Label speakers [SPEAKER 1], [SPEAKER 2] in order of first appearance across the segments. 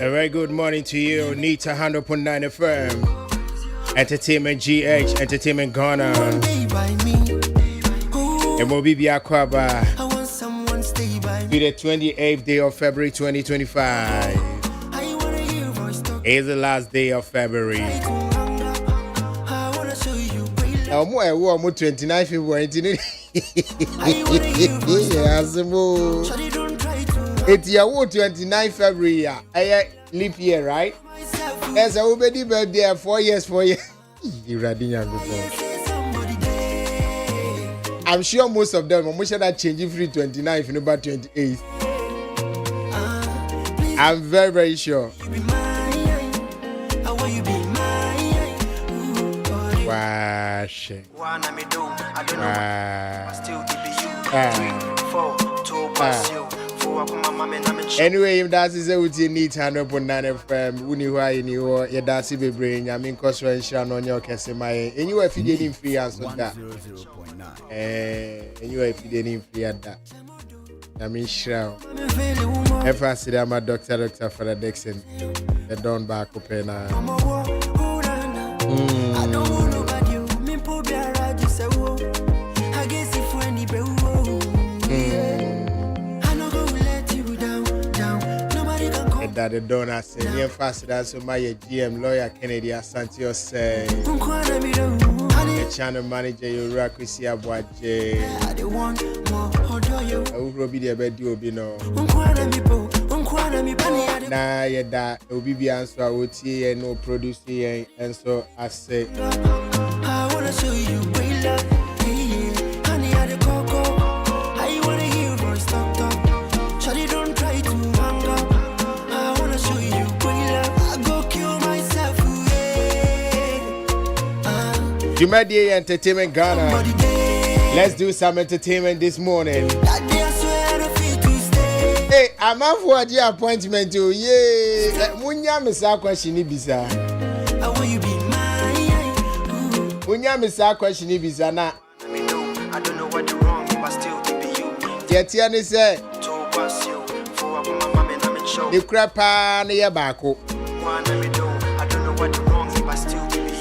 [SPEAKER 1] A very good morning to you. Nita 100.9 FM. Entertainment GH, Entertainment Ghana. And we'll be Akwaba. Be the 28th day of February 2025. It's the last day of February. I'm 29 February. It's your 29 February. I leap year, right? Yes, I will be birthday 4 years. I'm sure most of them, I'm sure that changing free 29 if number 28. I'm very, very sure. Wow, shit. Anyway, if that's what you need, 100.9 FM, Uniwa, your Darcy be bring, I mean, constitution on your Casemai. Anyway, if you didn't free answer that. Anyway, if you didn't free at that. I mean, sure. If I see that, my doctor for the Dixon, the Don back open. That the donor said, near faster than so my GM lawyer Kennedy Asantio say, the channel manager, you Rakusi Abuaje. I will be the bed, you be no. Nah, yeah, that will be answer. I would see and no producing, and so I say, I want to show you great love. Honey, I the cocoa. I want to hear your voice talk. Charlie, don't try to hang up. Jumadi Entertainment Ghana. Let's do some entertainment this morning. Hey, I'm out for the appointment too. Yeah, Munya Misa question Ibiza. Munya Misa question Ibiza na. I don't know what you're wrong, but still to be you. Yetiani say. The crapa near Bako. I don't know what you're wrong, but still to be you.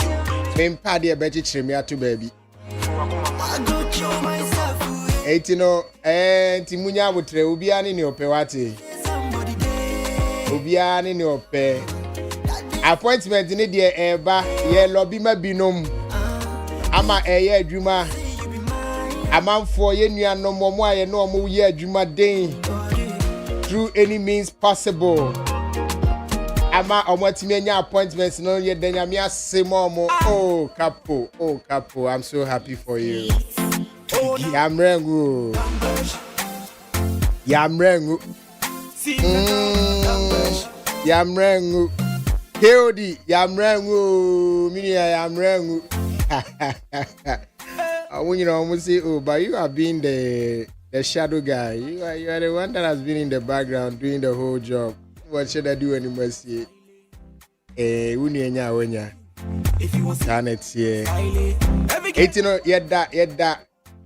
[SPEAKER 1] Main party a better trimmer to baby. I go kill myself. 18 and Timunya would tray Ubian in your pewati. Ubian in your pay. Appointment in the air bar, ye lobby my binum. I'm a year dreamer. I'm out for ye no more, ye no more year dreamer day. Through any means possible. I'm out to many appointments. No, yet then I'm here. Oh, Capo, I'm so happy for you. Yamrengu. Keodi, Yamrengu. Minia Yamrengu. I want you to almost say, oh, but you have been the shadow guy. You are the one that has been in the background doing the whole job. What should I do anymore? See, Unya. Can it see? 18 yet that.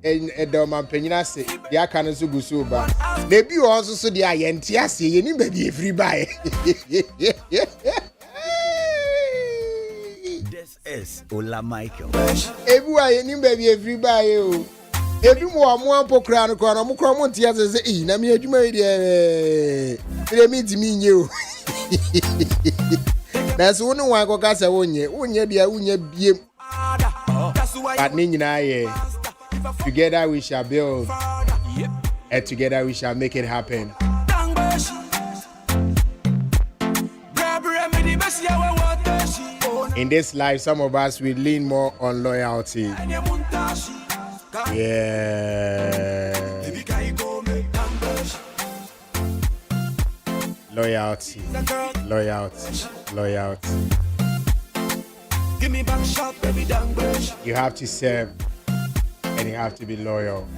[SPEAKER 1] And the man penina say, the Akana Sugusuba. Maybe you also saw the INTS, you need baby free buy.
[SPEAKER 2] This is OLA MICHAEL.
[SPEAKER 1] Everywhere you need baby free buy you. Every more crown, Montias say, Nami, you made it. Meet me, you. That's one who I go Casa Unya, be. But Nina, together we shall build, and together we shall make it happen. In this life, some of us will lean more on loyalty. Yeah. Loyalty. Give me back shot, baby. You have to serve and you have to be loyal.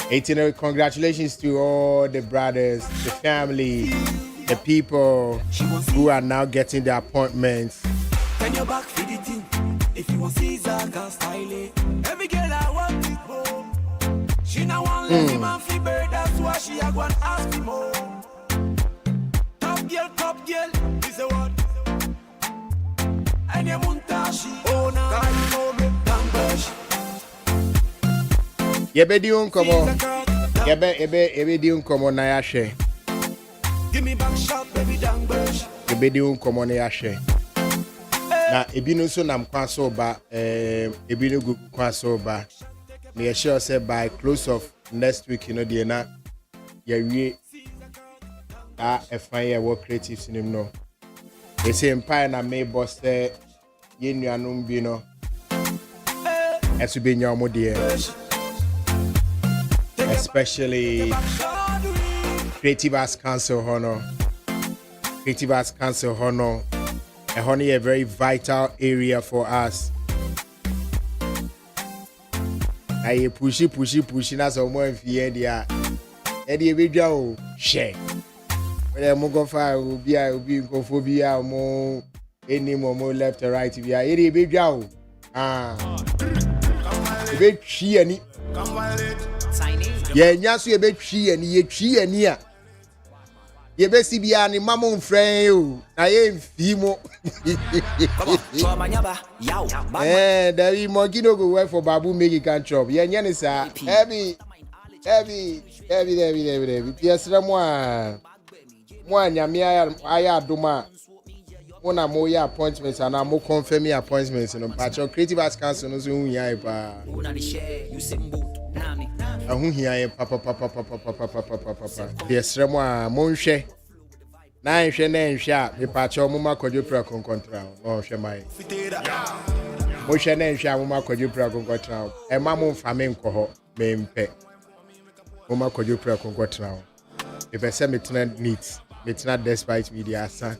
[SPEAKER 1] 18, congratulations to all the brothers, the family, the people who are now getting the appointments. When you're back for the thing, if you want Caesar, can style it. Every girl I want it more. She now want lazy man for bird, that's why she a go and ask me more. Top girl Yebedi unkomo. Yebedi unkomo na yashe.
[SPEAKER 3] Give me back shot, baby down bush.
[SPEAKER 1] Yebedi unkomo na yashe. Na ebinu so nam kwaso ba ebinu gu kwaso ba. Me sure say by close of next week the na ye a fine work creatives in him no. They say empire na me boss ye nuanum bi no. Esu be nyawo de especially Creative Arts Council honor. Creative Arts Council honor. A very vital area for us. I pushy na so mo enfie dia. E dey be dwa o share. When mo go fa obi nkofo bi a mo eni mo left or right bi a e dey be dwa o. E be twi ani. Ye nya so e be twi ani, ye twi ani a. Ye be si bia ni mama mfren o. Na ye mfi mo. There we monkey no go work for babu make it can chop. Ye nya ni sa. Heavy. Piesre mo anyame aya adoma. Mo na mo ya appointments and mo confirm me appointments no patch Creative Arts Council no so hu yan pa. Hu yan papa. Piesre mo nhwe. Na nhwe me patch mo makwadwo pra konkontra. No hwe mai. Mo hwe na nhwe mo makwadwo pra konkontra. E ma mo mfa me nko ho me mpe. Mama kodyo pra konkwatra. If I say me tena neat, me tena despite media asa.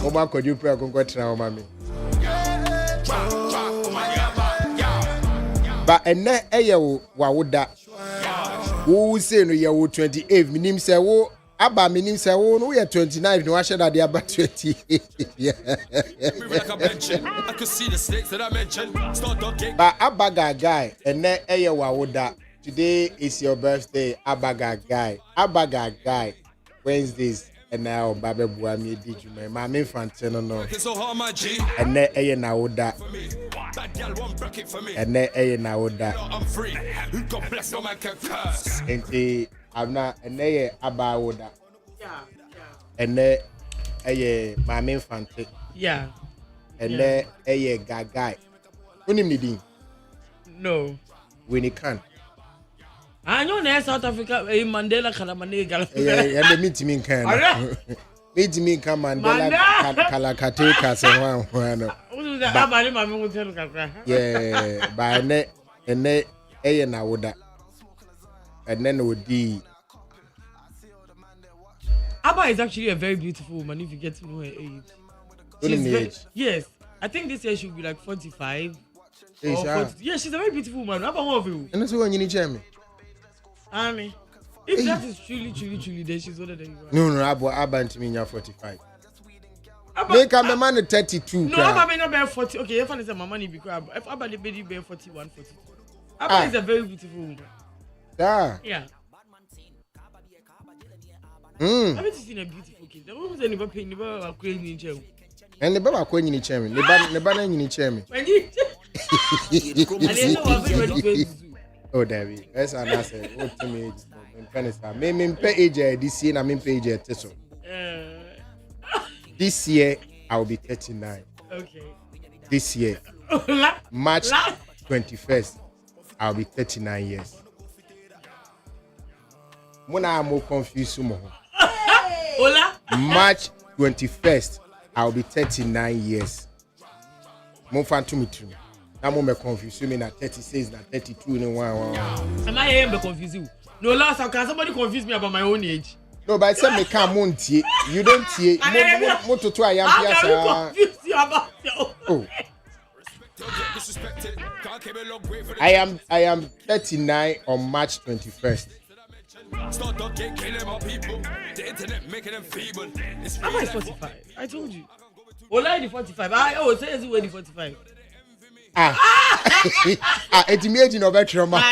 [SPEAKER 1] Mama kodyo pra konkwatra mama. But ene eye wa woda. Wo say no ye wo 28 minim say wo aba minim say wo no ye 29 no ahye that dey aba 28. I could see the snakes that I mentioned. But abaga guy ene eye wa woda. Today is your birthday, Abaga guy. Wednesdays and now Baba Buami did you my main fantino no. And then a na oda. And then a na oda. I'm free. God bless no man can curse. And I'm not and then Abba oda. Yeah. And then a my main fantino. Yeah. And then a guy. Unim nidin. No. When he can. I know in South Africa, Mandela Kalamane Galapagos. Yeah, they meet me in Canada. Meet me in Mandela Kalakate Casa. Yeah, by ne, na woda. And then would be. Abba is actually a very beautiful woman if you get to know her age. Age? Yes, I think this year she'll be like 45. Or 40. Yeah, she's a very beautiful woman. Abba, how of you? And that's what you need to tell me. Annie, if that is truly, then she's older than you. No, Abba to me, you're 45. Make a man 32. No, Abba may not be 40. Okay, if I say my money because if Abba the baby be 41, 42. Abba is a very beautiful woman. Yeah. I've seen a beautiful kid. The woman's never paying, never crazy in chair. And the Baba Queen in chair. The banana in chair. When you I didn't know what we were. Oh, David, that's an answer. What to me? Me pay age this year. I pay age teso. This year I will be 39. Okay. This year, March 21st, I'll be 39 years. When I'm more confused, March 21st, I'll be 39 years. More fun to me too. I'm more confused. Me na 36, na 32, no one. Am I here to confuse you? No, last time can somebody confuse me about my own age? No, but I said me can't want you. You don't see. More to try. I can confuse you about your own. I am 39 on March 21st. Start killing my people. The internet making them feeble. Am I 45? I told you. Ola the 45. Say is the 45. It's me age no better ma. Na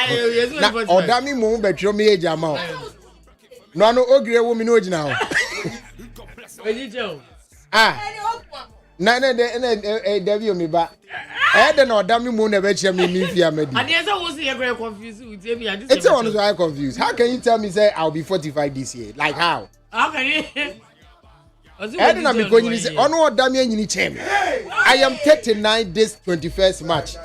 [SPEAKER 1] odami mo better me age ama. No ogre wo mi no ojina o. Na Debbie me ba. Then or damn you never cheer me Fiamedi.
[SPEAKER 4] And yes, I was here confused with me.
[SPEAKER 1] It's on so I confused. How can you tell me say I'll be 45 this year? Like how?
[SPEAKER 4] How can you?
[SPEAKER 1] I don't know because you say, oh no, Damien, you need to I am 39 this 21st March.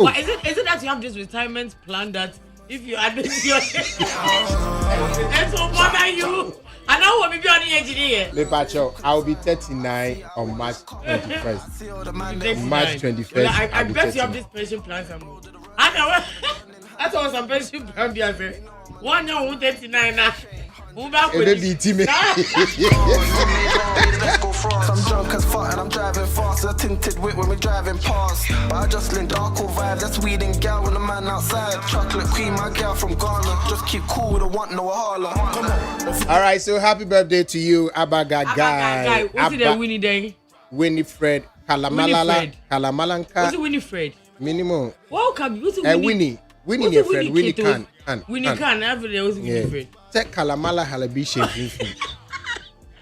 [SPEAKER 4] Oh. Is it that you have this retirement plan that if you add this your and so bother you? I know what maybe on the engineer.
[SPEAKER 1] Lepacho, I'll be 39 on March 21st. March 21st.
[SPEAKER 4] Well, I bet you have this pension plan somewhere. I know. I thought some pension plan be as 1 year 39 now. I'm drunk
[SPEAKER 3] as fuck and I'm driving fast. A tinted whip when we driving past. But I just link dark vibe. That's weed and gal when the man outside. Chocolate cream, my gal from Ghana. Just keep cool, don't want no holler. Come on.
[SPEAKER 1] All right, so happy birthday to you, Abaga guy.
[SPEAKER 4] What's it, Winnie Day?
[SPEAKER 1] Winifred Kalamalala Kalamalanka.
[SPEAKER 4] What's it, Winifred?
[SPEAKER 1] Minimum.
[SPEAKER 4] Welcome. What's it, Winnie?
[SPEAKER 1] Winnie, your friend. Winnie can.
[SPEAKER 4] Winnie can. Every day was Winifred.
[SPEAKER 1] Take Kalamala Halabisha.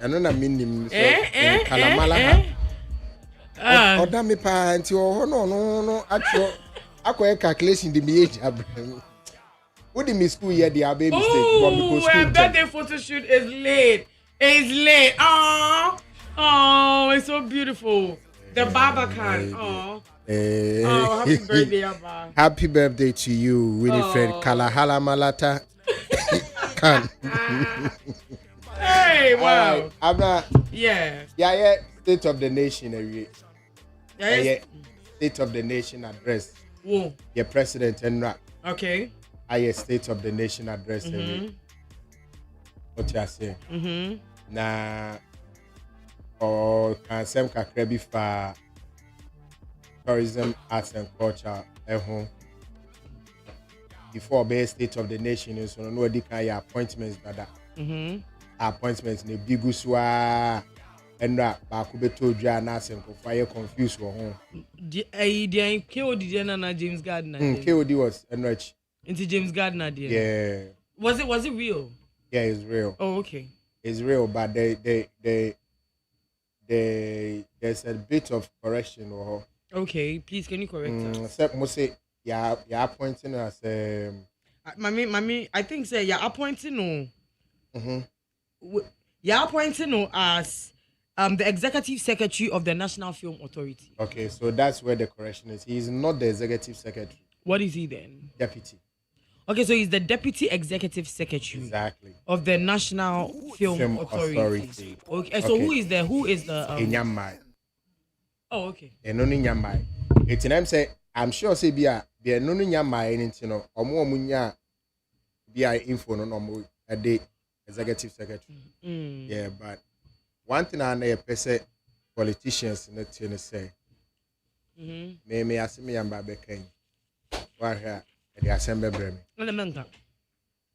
[SPEAKER 1] I don't know mean Kalamala. Oh, damn me, parents. No. Actually, I quite calculation the age. What did me school year? The baby mistake.
[SPEAKER 4] Oh, my birthday photo shoot is late. It's late. Oh, it's so beautiful. The Barbican. Oh, happy birthday, Abba.
[SPEAKER 1] Happy birthday to you, Winifred Kalahala Malata.
[SPEAKER 4] Hey, wow.
[SPEAKER 1] Abba.
[SPEAKER 4] Yeah.
[SPEAKER 1] State of the Nation every. State of the Nation address.
[SPEAKER 4] Whoa.
[SPEAKER 1] Your president and rap.
[SPEAKER 4] Okay.
[SPEAKER 1] State of the Nation address every. What you say? Na can some kakrebi for tourism, arts and culture at home. Before be State of the Nation, so no they can your appointments that appointments in the big uswa and rap back be told you and fire confused for home.
[SPEAKER 4] The KOD na James Gardner.
[SPEAKER 1] KOD was enriched.
[SPEAKER 4] Into James Gardner dear.
[SPEAKER 1] Yeah.
[SPEAKER 4] Was it real?
[SPEAKER 1] Yeah, it's real.
[SPEAKER 4] Oh, okay.
[SPEAKER 1] It's real, but there's a bit of correction or
[SPEAKER 4] okay, please can you correct us?
[SPEAKER 1] Except must say you're appointing as
[SPEAKER 4] Mommy, I think say you're appointing you're appointing as the executive secretary of the National Film Authority.
[SPEAKER 1] Okay, so that's where the correction is. He is not the executive secretary.
[SPEAKER 4] What is he then?
[SPEAKER 1] Deputy.
[SPEAKER 4] Okay, so he's the deputy executive secretary.
[SPEAKER 1] Exactly.
[SPEAKER 4] Of the National Film Authority. Okay, so who is the
[SPEAKER 1] Inyamai.
[SPEAKER 4] Oh, okay.
[SPEAKER 1] Enoni Nyamai. It's an say I'm sure say be Enoni Nyamai anything no omo munya be info no a day executive secretary. Yeah, but one thing I know person politicians in the say. Me ask me am babekan. Wa here the assembly brem.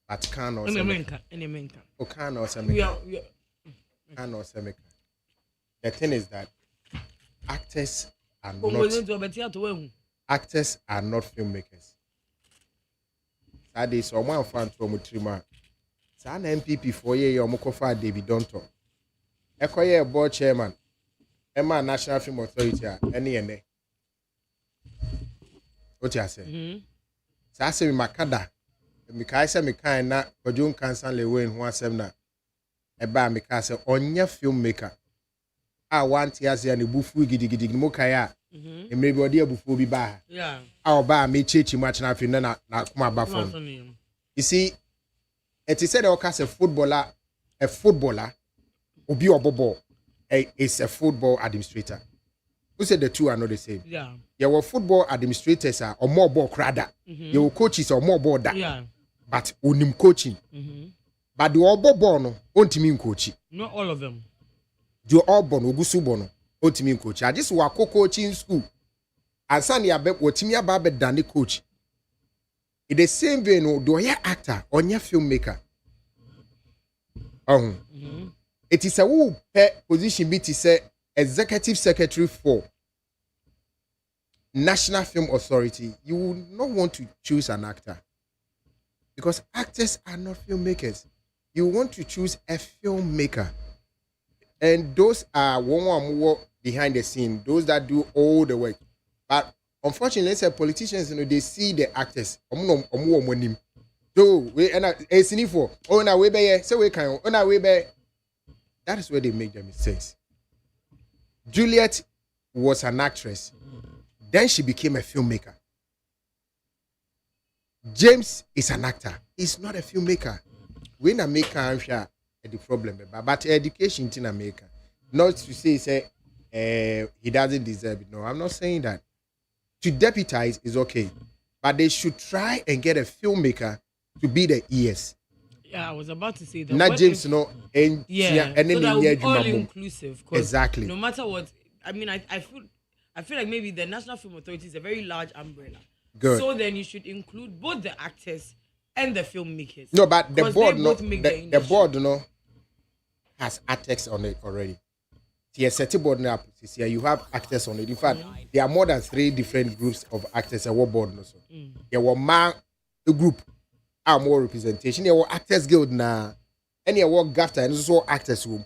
[SPEAKER 1] But can or
[SPEAKER 4] any
[SPEAKER 1] o can or some can or some. The thing is that actors are not filmmakers. That is one fan from Mutrima. San MPP 4 years or Mokofa David Donto. Ekoye board chairman. Emma National Film Authority any. What you say? So I say Makada. Mika say Mika na Kojun Cancer Lewe in one semna. Eba Mika say onye filmmaker. I want ya say ni bufu gidigidi mokaya. Maybe odi bufu bi ba.
[SPEAKER 4] Yeah.
[SPEAKER 1] Our ba me chechi match na fi na kuma ba phone. You see, it is said a footballer, obi obobo, is a football administrator. Who said the two are not the same?
[SPEAKER 4] Yeah.
[SPEAKER 1] Your football administrators are or more ball crada. Your coaches are more ball that.
[SPEAKER 4] Yeah.
[SPEAKER 1] But unim coaching. But the all ball no, only mean coaching.
[SPEAKER 4] Not all of them.
[SPEAKER 1] Do all born ogusu bono, only mean coach. I just work coaching school. And Sunday I bet what Timia Babe than the coach. In the same vein, do you actor or your filmmaker? It is a who position be to say executive secretary for National Film Authority. You would not want to choose an actor because actors are not filmmakers. You want to choose a filmmaker. And those are one more behind the scene, those that do all the work. But unfortunately, let's say politicians, they see the actors. So we and a for oh na we be so we can oh na we be. That is where they make their mistakes. Juliet was an actress. Then she became a filmmaker. James is an actor. He's not a filmmaker. When a maker, I'm sure the problem. But education in America, not to say he doesn't deserve it. No, I'm not saying that. To deputize is okay, but they should try and get a filmmaker to be the ES.
[SPEAKER 4] Yeah, I was about to say that.
[SPEAKER 1] Not James,
[SPEAKER 4] if,
[SPEAKER 1] no, and
[SPEAKER 4] yeah,
[SPEAKER 1] and
[SPEAKER 4] so
[SPEAKER 1] then
[SPEAKER 4] that would be all inclusive.
[SPEAKER 1] Exactly.
[SPEAKER 4] No matter what, I mean, I feel like maybe the National Film Authority is a very large umbrella.
[SPEAKER 1] Good.
[SPEAKER 4] So then you should include both the actors and the filmmakers.
[SPEAKER 1] No, but the board, no, the board, has actors on it already. TST board now, you have actors on it. In fact, there are more than 3 different groups of actors at what board. So there were a group are more representation. There were actors guild now, and there were GAFTA and also actors room.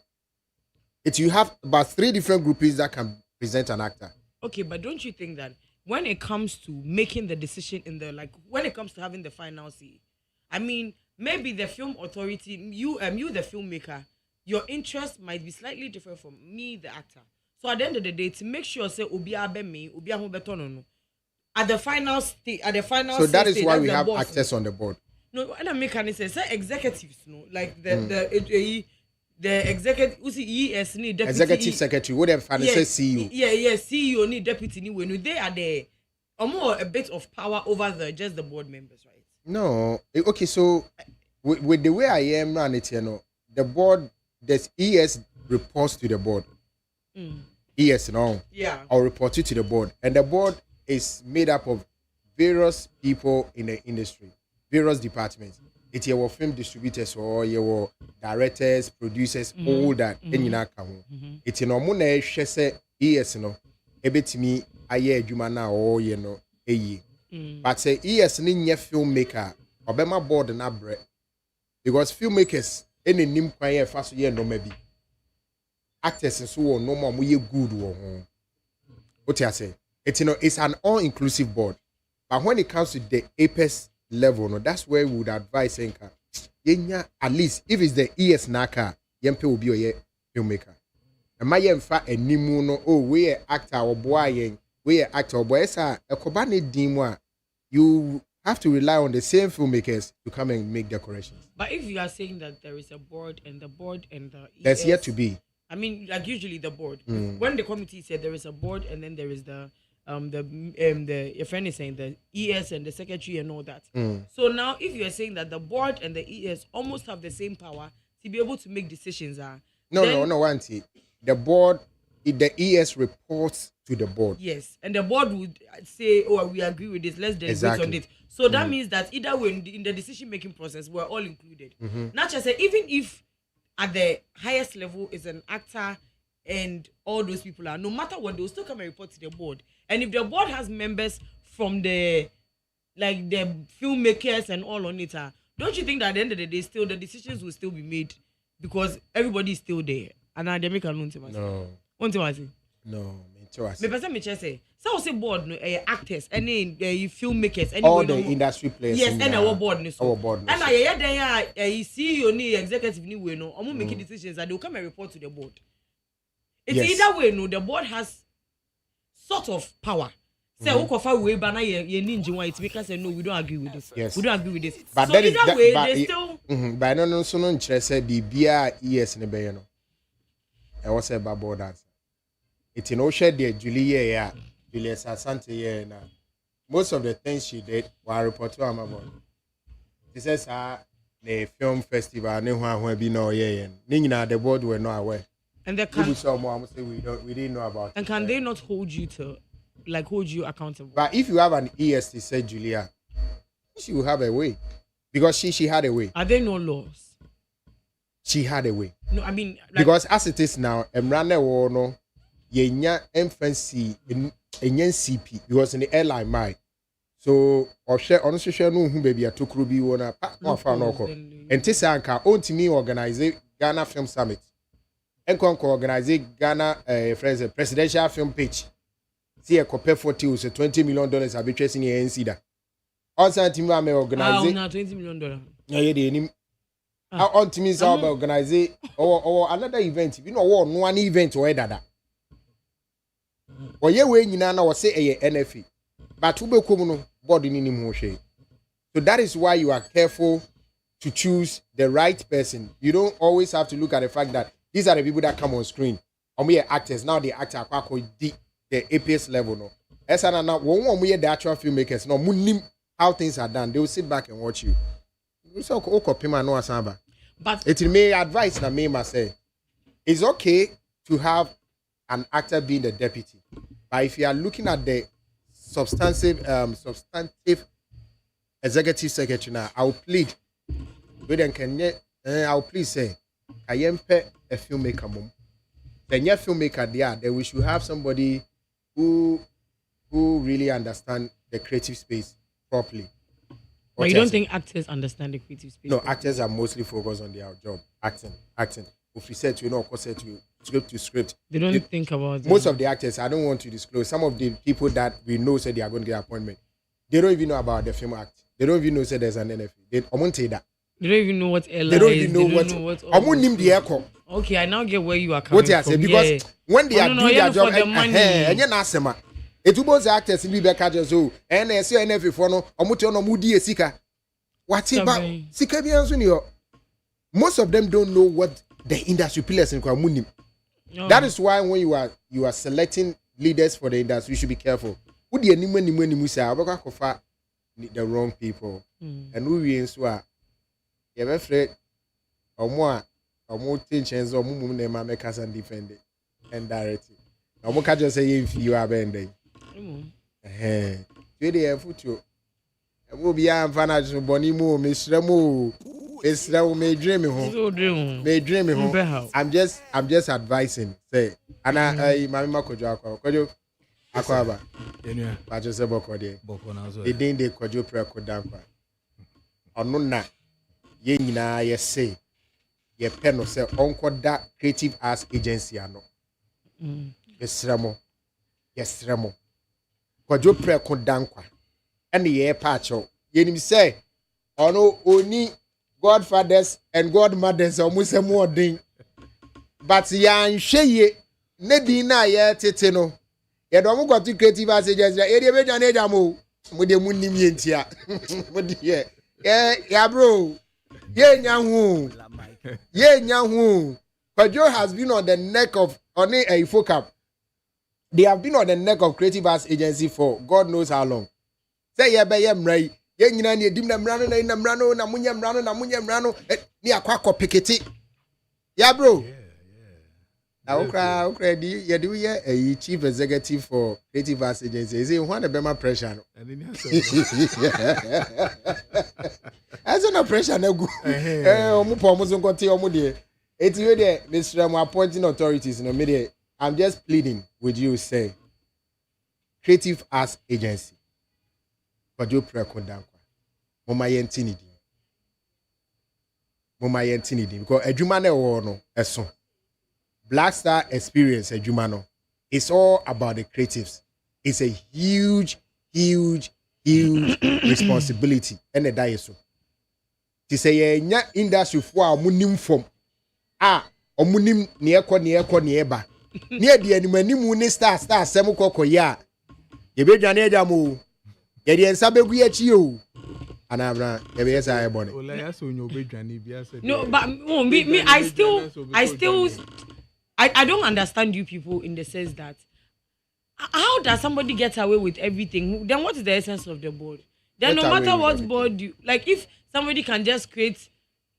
[SPEAKER 1] You have about 3 different groups that can present an actor.
[SPEAKER 4] Okay, but don't you think that when it comes to making the decision when it comes to having the final say, I mean, maybe the film authority, you the filmmaker, your interest might be slightly different from me, the actor. So at the end of the day, to make sure say at the final stage,
[SPEAKER 1] so that is why we have access on the board.
[SPEAKER 4] No, and I make an say executives, no, like the executive, ES need deputy
[SPEAKER 1] executive secretary, whatever financial CEO.
[SPEAKER 4] Yeah, CEO need deputy. When they are there, or more a bit of power over just the board members, right?
[SPEAKER 1] No, okay. So with the way I am run it, the board, there's ES reports to the board. ES,
[SPEAKER 4] yeah,
[SPEAKER 1] or report it to the board, and the board is made up of various people in the industry, various departments. It's your film distributors or your directors, producers, all that. It's in Omuna Shese ES ebetimi aye adwuma na o ye no eyi. But say ES ni nye filmmaker, obema board na bre. Because filmmakers any nim kwan ye fa so ye no ma bi. Actors so no more mo ye good wo ho. What I say? It's an all-inclusive board. But when it comes to the apex level, that's where we would advise Enka. At least if it's the ES Naka, Yempe will be a filmmaker. And my yemfa a nimuno, oh, we actor or boy, we actor or boy, a Kobani Dimwa. You have to rely on the same filmmakers to come and make the corrections.
[SPEAKER 4] But if you are saying that there is a board and the
[SPEAKER 1] there's yet to be.
[SPEAKER 4] I mean, like usually the board. When the committee said there is a board and then there is the your friend is saying the ES and the secretary and all that. So now if you are saying that the board and the ES almost have the same power to be able to make decisions,
[SPEAKER 1] no, Auntie. The board, the ES reports to the board.
[SPEAKER 4] Yes, and the board would say, "Oh, we agree with this. Let's deliberate on it." So that means that either way in the decision making process, we're all included. Not just say even if at the highest level is an actor and all those people are, no matter what, they will still come and report to the board. And if the board has members from the filmmakers and all on it, don't you think that at the end of the day, still the decisions will still be made because everybody is still there? And they make a no. Me say, so say board no actors, any filmmakers, any
[SPEAKER 1] all the industry players.
[SPEAKER 4] Yes, and our board no.
[SPEAKER 1] Our board.
[SPEAKER 4] And I CEO ni executive ni we no. Omo make decisions and they will come and report to the board. It's either way no. The board has sort of power. Say Okofa we bana ye ninja one it make us say no, we don't agree with this.
[SPEAKER 1] Yes.
[SPEAKER 4] We don't agree with this.
[SPEAKER 1] But
[SPEAKER 4] so
[SPEAKER 1] that
[SPEAKER 4] either
[SPEAKER 1] is
[SPEAKER 4] way
[SPEAKER 1] but
[SPEAKER 4] they still.
[SPEAKER 1] But no so no interest bibia ES ne be no. I was say board answer. It's in Osha de Julia, Julius Asante, na most of the things she did were reported to Amazon. She says, the film festival, no one will be no yeah, Nina, the board were not aware.
[SPEAKER 4] And they can
[SPEAKER 1] we didn't know about.
[SPEAKER 4] And can they not hold you accountable?
[SPEAKER 1] But if you have an EST, said Julia, she will have a way because she had a way.
[SPEAKER 4] Are there no laws?
[SPEAKER 1] She had a way.
[SPEAKER 4] No, I mean
[SPEAKER 1] because as it is now, Emrane no. Yenya MFNC in CP because in the airline my so or share honestly share no who baby atokuru bi wona pa no fa no ko enti sanka ontimi organize Ghana Film Summit Enko organize Ghana friends presidential film pitch. See a copy for $40 or $20 million arbitrage in the NC. On some team I organize
[SPEAKER 4] $20 million.
[SPEAKER 1] Yeah, on team is organize or another event. You know, one event or that. Or ye way you know say a NFE. But ube komuno body ni moshe. So that is why you are careful to choose the right person. You don't always have to look at the fact that these are the people that come on screen. We are actors. Now they act at the APS level. No. Esana now when we are the actual filmmakers. No, munim how things are done. They will sit back and watch you. So but it may advise that me must say it's okay to have an actor being the deputy. But if you are looking at the substantive executive secretary now, I'll plead. I'll please say, I am a filmmaker mom. Then your filmmaker there, then we should have somebody who really understand the creative space properly.
[SPEAKER 4] But you don't think actors understand the creative space?
[SPEAKER 1] No, actors are mostly focused on their job, acting. If we said to you know, of course, said to script to script.
[SPEAKER 4] They don't think about
[SPEAKER 1] most of the actors. I don't want to disclose. Some of the people that we know said they are going to get appointment. They don't even know about the film act. They don't even know say there's an NFE. They won't say that.
[SPEAKER 4] They don't even know what LA is.
[SPEAKER 1] They don't even know what. I won't name the echo.
[SPEAKER 4] Okay, I now get where you are coming
[SPEAKER 1] from. What I say because when they are doing their job, and you're not saying it was actors in the catches who and they say NFE for no. Omuti ono mudi esika. What's it about? Sika bianzo most of them don't know what the industry pillars in Kwamunim. That is why when you are selecting leaders for the industry, you should be careful. Who the the wrong people. And we inswa. You're afraid or more tensions or mum make us and defend it and direct it. Now, what can you say if you are bending? Today, I put you. I will be a financial bonimo, Miss Ramo. It's now may dream home. May dream home. I'm just advising. Say, and I, Mamma Kojo, Aquaba. I just said Bokode. The day they Kojo Preko Dampa. Or no, ye na ye say, ye pen of say, uncle that creative arts agency. Ano. Yes, Ramo. Kojo Preko Dampa. And the air patch. Ye say, oh no, only godfathers and godmothers almost a more thing. But yan sheye, Nedina ye teteno. Ye don't go to creative as agency. Ye de beja ne jamo. Mo de mu nim ye ntia. Mo de ye. Yeah, bro. Ye nyahu. Kojo has been on the neck of only a focus. They have been on the neck of creative arts agency for God knows how long. Say ye be ye mrai. Ye nyina ne dim na mrano na mrano na munya mrano ni akwa piketi. Yeah, bro. Okay, you do a chief executive for creative arts agency. Is it one of them pressure? That's no pressure. No good. It's really Mr. Appointing authorities in the media. I'm just pleading with you, say creative arts agency. But you precondankwa. Mama yentinidi. Because a jumane or no eso. Black Star Experience a jumano. It's all about the creatives. It's a huge responsibility. And the dieso. To say nya industry for munim form. Omunim nieba. Near the animanimu ni star semu koko ya. Yebe jane jamu. Yedi ensabe guyechiyo. Anabra yebe yesa ebone.
[SPEAKER 4] No, but me I don't understand you people in the sense that how does somebody get away with everything? Then what is the essence of the board? Then no matter what board you like, if somebody can just create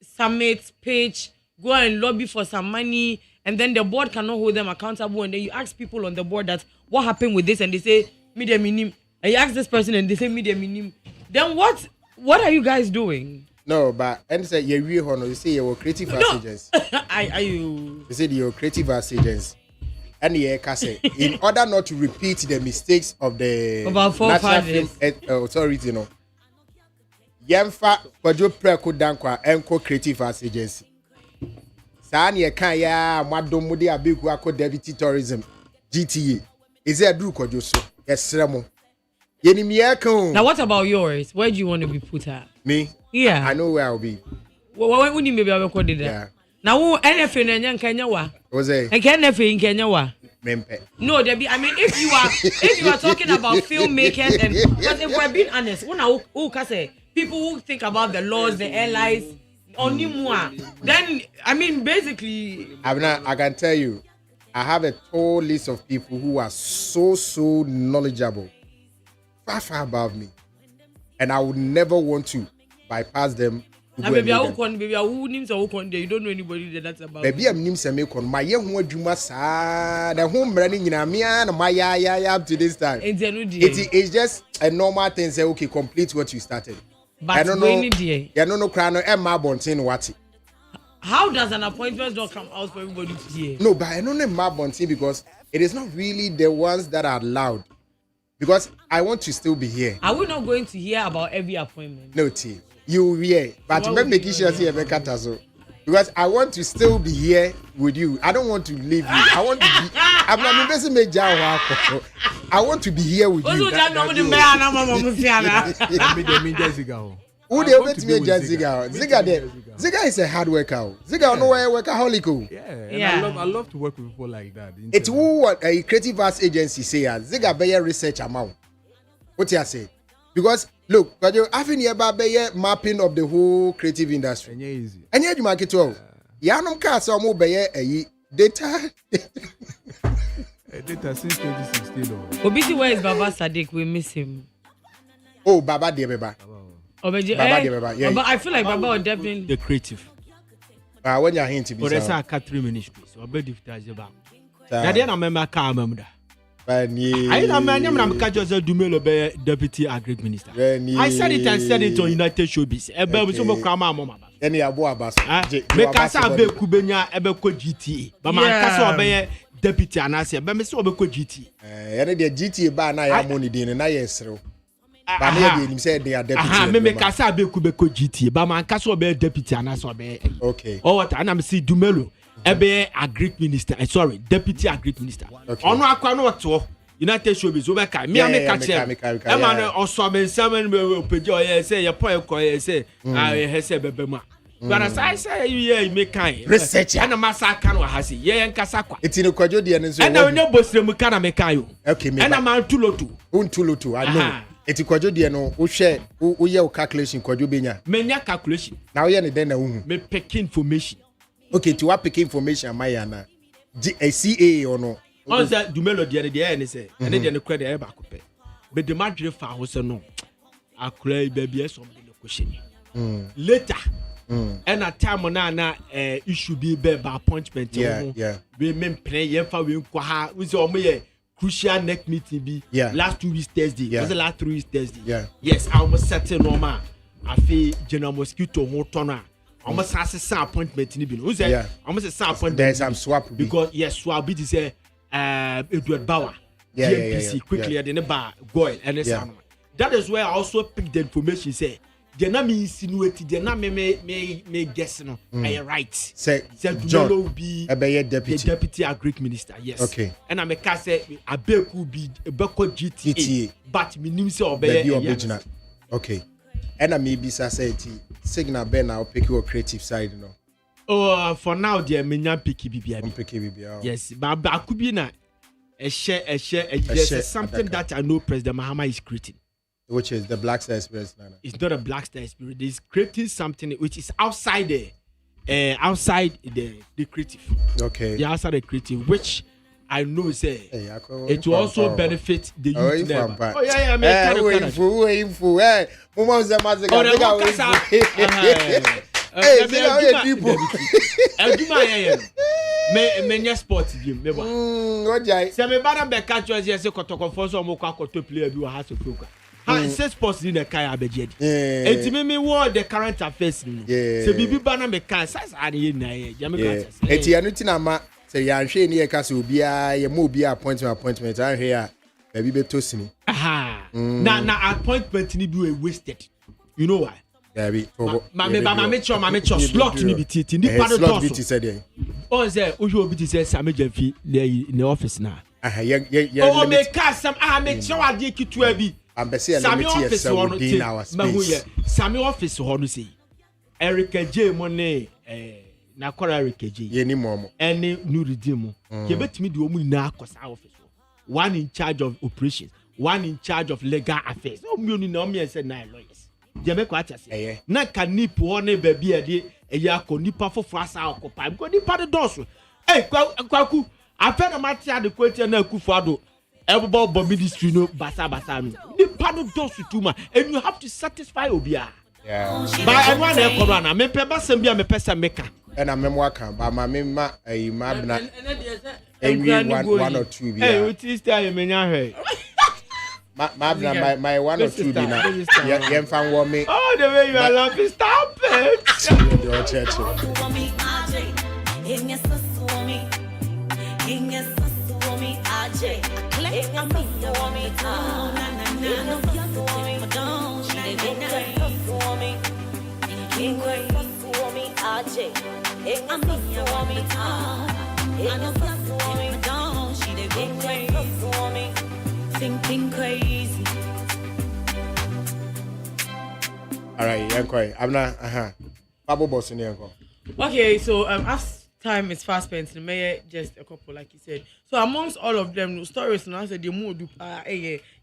[SPEAKER 4] summit page, go and lobby for some money, and then the board cannot hold them accountable, and then you ask people on the board that what happened with this, and they say media minim, and you ask this person and they say media minim. Then what are you guys doing?
[SPEAKER 1] No, but and say you real honor. You say you were creative arts agents. You said you're creative arts agents. And in order not to repeat the mistakes of the National Film Authority, you know, Yemfa Kwajo Preko Dankwa Enko Creative Arts Agency. Saa ne kan ya madom mu de abeku akọ deputy tourism GTA. Is it do kojo so? Yes, Remo.
[SPEAKER 4] Now what about yours? Where do you want to be put at?
[SPEAKER 1] Me?
[SPEAKER 4] Yeah.
[SPEAKER 1] I know where I'll be.
[SPEAKER 4] When would you maybe have recorded that?
[SPEAKER 1] Yeah.
[SPEAKER 4] Now NFA in Kenya wa?
[SPEAKER 1] Was it?
[SPEAKER 4] And NFA in Kenya wa?
[SPEAKER 1] Mempe.
[SPEAKER 4] No, Debbie. I mean, if you are talking about filmmakers and because if we're being honest, when I say people who think about the laws, the airlines, only more, then I mean basically.
[SPEAKER 1] I can tell you, I have a whole list of people who are so knowledgeable, far above me, and I would never want to bypass them.
[SPEAKER 4] Baby, I who names or who you don't know anybody that's about.
[SPEAKER 1] Baby, I'm named Semekon. My young one, Juma sa the home running in a and my ya up to this time. It's just a normal thing. Say okay, complete what you started.
[SPEAKER 4] But
[SPEAKER 1] I don't know.
[SPEAKER 4] I
[SPEAKER 1] don't know. Crown Emma Bontin what?
[SPEAKER 4] How does an appointment not come out for everybody to hear?
[SPEAKER 1] No, but I don't know Emma Bontin because it is not really the ones that are loud. Because I want to still be here.
[SPEAKER 4] Are we not going to hear about every appointment?
[SPEAKER 1] No, T. You hear, but you make sure see because I want to still be here with you. I don't want to leave you. I want to be. I'm not investing me I want to be here with you. Who they met me Ziga? Ziga is a hard worker. Ziga no way workaholic.
[SPEAKER 5] Yeah. I love to work with people like that.
[SPEAKER 1] It's who what a creative arts agency say. Ziga be a research amount. What you say? Because look, but you having here mapping of the whole creative industry.
[SPEAKER 5] And easy.
[SPEAKER 1] And yet you market well. Ya no ka so mo be data.
[SPEAKER 5] Data since 2016.
[SPEAKER 4] Obisi, where is Baba Sadiq? We miss him.
[SPEAKER 1] Oh, Baba de Baba.
[SPEAKER 4] Baba de
[SPEAKER 1] Baba. Yeah.
[SPEAKER 4] But I feel like Baba would definitely
[SPEAKER 2] The creative.
[SPEAKER 1] When you hint to be.
[SPEAKER 2] Or that's a Catherine ministry. So I bet if that's about. That then I remember Kamamda. I am Kajoza Dumelo be deputy agric minister. I said it on United Showbiz. Ebe so mo krama mama.
[SPEAKER 1] Any abo abas.
[SPEAKER 2] Me kasa be kubenya ebe ko GTA. Ba man kasa obe deputy anase be me so obe ko GTA.
[SPEAKER 1] Any the GTA ba na ya money din na yesrew. Ba na ye nim say they are deputy.
[SPEAKER 2] Me kasa be ko GTA. Ba man kasa obe deputy anase obe.
[SPEAKER 1] Okay.
[SPEAKER 2] Oh what ana me see Dumelo. Ebe agric minister, sorry, deputy agric minister. Ono akwa no to United Showbiz over kai. Me catch him. E man also me seven page o say your point ko say he say bebema. But as I say you make kai.
[SPEAKER 1] Research.
[SPEAKER 2] Na masa kan wa hase. Ye nkasa kwa.
[SPEAKER 1] Eti no kwadwo de ne so.
[SPEAKER 2] Na onye bosrem kan na me kai yo.
[SPEAKER 1] Okay, me.
[SPEAKER 2] Na man tulotu.
[SPEAKER 1] Untulotu, I know. Eti kwadwo de no wo hwe wo ye calculation kwadwo benya.
[SPEAKER 2] Menya calculation.
[SPEAKER 1] Na wo ye ne den na wo hu.
[SPEAKER 2] Me pick information.
[SPEAKER 1] Okay, to what pick information am I na? CA or no?
[SPEAKER 2] On that Dumelo the any say, and then the credit ever could but the margin for house no. I cry baby something the question. Later, and a time na issue be by appointment.
[SPEAKER 1] Yeah.
[SPEAKER 2] We men play ye for we kwa we say crucial next meeting be last 2 weeks Thursday. Was the last 3 weeks Thursday.
[SPEAKER 1] Yeah.
[SPEAKER 2] Yes, I almost settle normal. I feel General Mosquito whole almost has a appointment in the who's there? Almost a appointment.
[SPEAKER 1] There's some swap
[SPEAKER 2] because yes, swap it is a Edward Bauer. GMPC quickly at the bar Goyle and that is where I also picked the information. Say the name insinuated the name may guess no. I right.
[SPEAKER 1] Say
[SPEAKER 2] John will be
[SPEAKER 1] a
[SPEAKER 2] deputy agric minister. Yes.
[SPEAKER 1] Okay.
[SPEAKER 2] And I'm a case a beku be a beko GTA. But me name say
[SPEAKER 1] obey original. Okay. And I maybe society signal Ben I'll pick your creative side, you know.
[SPEAKER 2] Oh, for now, dear Menya picky
[SPEAKER 1] BBI.
[SPEAKER 2] Yes, but I could be na a share. There's something that I know President Mahama is creating,
[SPEAKER 1] which is the Black Star Experience.
[SPEAKER 2] It's not a Black Star Experience. He's creating something which is outside the creative.
[SPEAKER 1] Okay.
[SPEAKER 2] Yeah, outside the creative, which I know say it will also benefit the youth. Oh yeah, many sports game. Say me bana be catch us say kotoko for so mo kwa koto player bi wa house of folk. Say sports in the kai abejedi. Enti me wo the current affairs no. Say bibi bana me kan sai ade na ye.
[SPEAKER 1] Enti anu ti na ma say ya hwe ni e ka se obi a ye mo obi appointment an hwe a ba bi beto sini.
[SPEAKER 2] Na appointment ni bi we wasted. You know why?
[SPEAKER 1] Debbie.
[SPEAKER 2] Mame slot ni biti ni pa do
[SPEAKER 1] slot biti said there.
[SPEAKER 2] Oh say ojo biti say Sami Jamfi in office na.
[SPEAKER 1] Oh
[SPEAKER 2] me ka sam me show ade kitua bi.
[SPEAKER 1] Sami office ho no
[SPEAKER 2] Sami office ho no say. Erica J mo ne na kwara Erica J.
[SPEAKER 1] Ye ni mo.
[SPEAKER 2] Any new redeem. Ke betimi de omu na akosa office. One in charge of operations, one in charge of legal affairs. No me na me say 9 lawyers. Je me kwata say. Na kanip ho ne ba bi ade eya ko nipa fofo asa occupy. Go nipa de doso. Kwaku afena matia de kwete na akufo ado. Everybody ministry no basa no. Nipa do doso too much and you have to satisfy obia.
[SPEAKER 1] Yeah.
[SPEAKER 2] But I want to come on. Me pe basem bia me pesa meka.
[SPEAKER 1] And I memoir can but my mema e mabna. One or two be.
[SPEAKER 2] Hey, what is that you menya
[SPEAKER 1] Mabna my 1 or 2 be na. Yen fan wo me.
[SPEAKER 2] Oh, the way you are laughing, stop it.
[SPEAKER 1] Your church.
[SPEAKER 6] Thinking crazy.
[SPEAKER 1] All right, yeah, I'm not. Bubble boss in here.
[SPEAKER 4] Okay, so as time is fast spent, the mayor just a couple, like you said. So amongst all of them, stories now said the mood.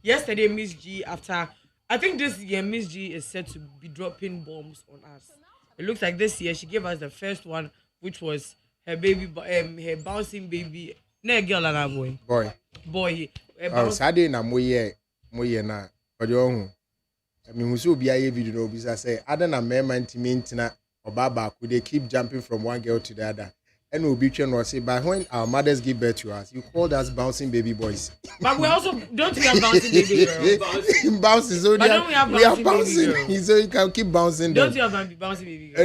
[SPEAKER 4] Yesterday, Miss G, after I think this year, Miss G is said to be dropping bombs on us. It looks like this year she gave us the first one, which was her baby, her bouncing baby. No girl and a boy. Boy.
[SPEAKER 1] Oh, Saturday na moye na. Ojo I mean, who be a video no bisa say other na me man ntina obaba could they keep jumping from one girl to the other. And we'll be trying to say, but when our mothers give birth to us, you call us bouncing baby boys.
[SPEAKER 4] But we also don't we have bouncing baby girl.
[SPEAKER 1] Bouncing, so
[SPEAKER 4] but don't we have bouncing baby girl?
[SPEAKER 1] So you can keep bouncing.
[SPEAKER 4] Don't you have bouncing baby girl?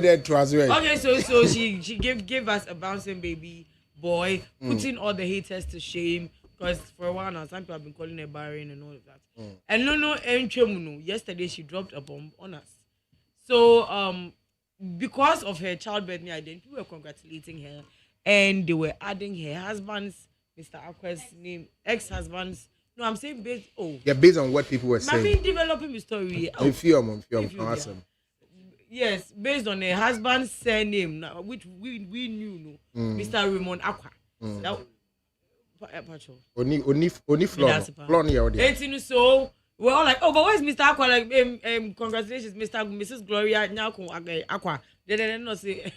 [SPEAKER 4] Okay, so she gave us a bouncing baby boy, putting all the haters to shame. Because for a while now, some people have been calling her barren and all of that. And no, yesterday she dropped a bomb on us. So because of her childbirth identity, people were congratulating her, and they were adding her husband's, Mr. Akwa's name, ex-husband's. No, I'm saying based. Oh,
[SPEAKER 1] yeah, based on what people were saying.
[SPEAKER 4] I've been developing the story.
[SPEAKER 1] Awesome.
[SPEAKER 4] Yes, based on her husband's surname, which we knew, Mr. Raymond Akwa.
[SPEAKER 1] Only floor.
[SPEAKER 4] So we're all like, oh, but where's Mr. Aqua? Like, congratulations, Mrs. Gloria Nyako Aqua. Then no say,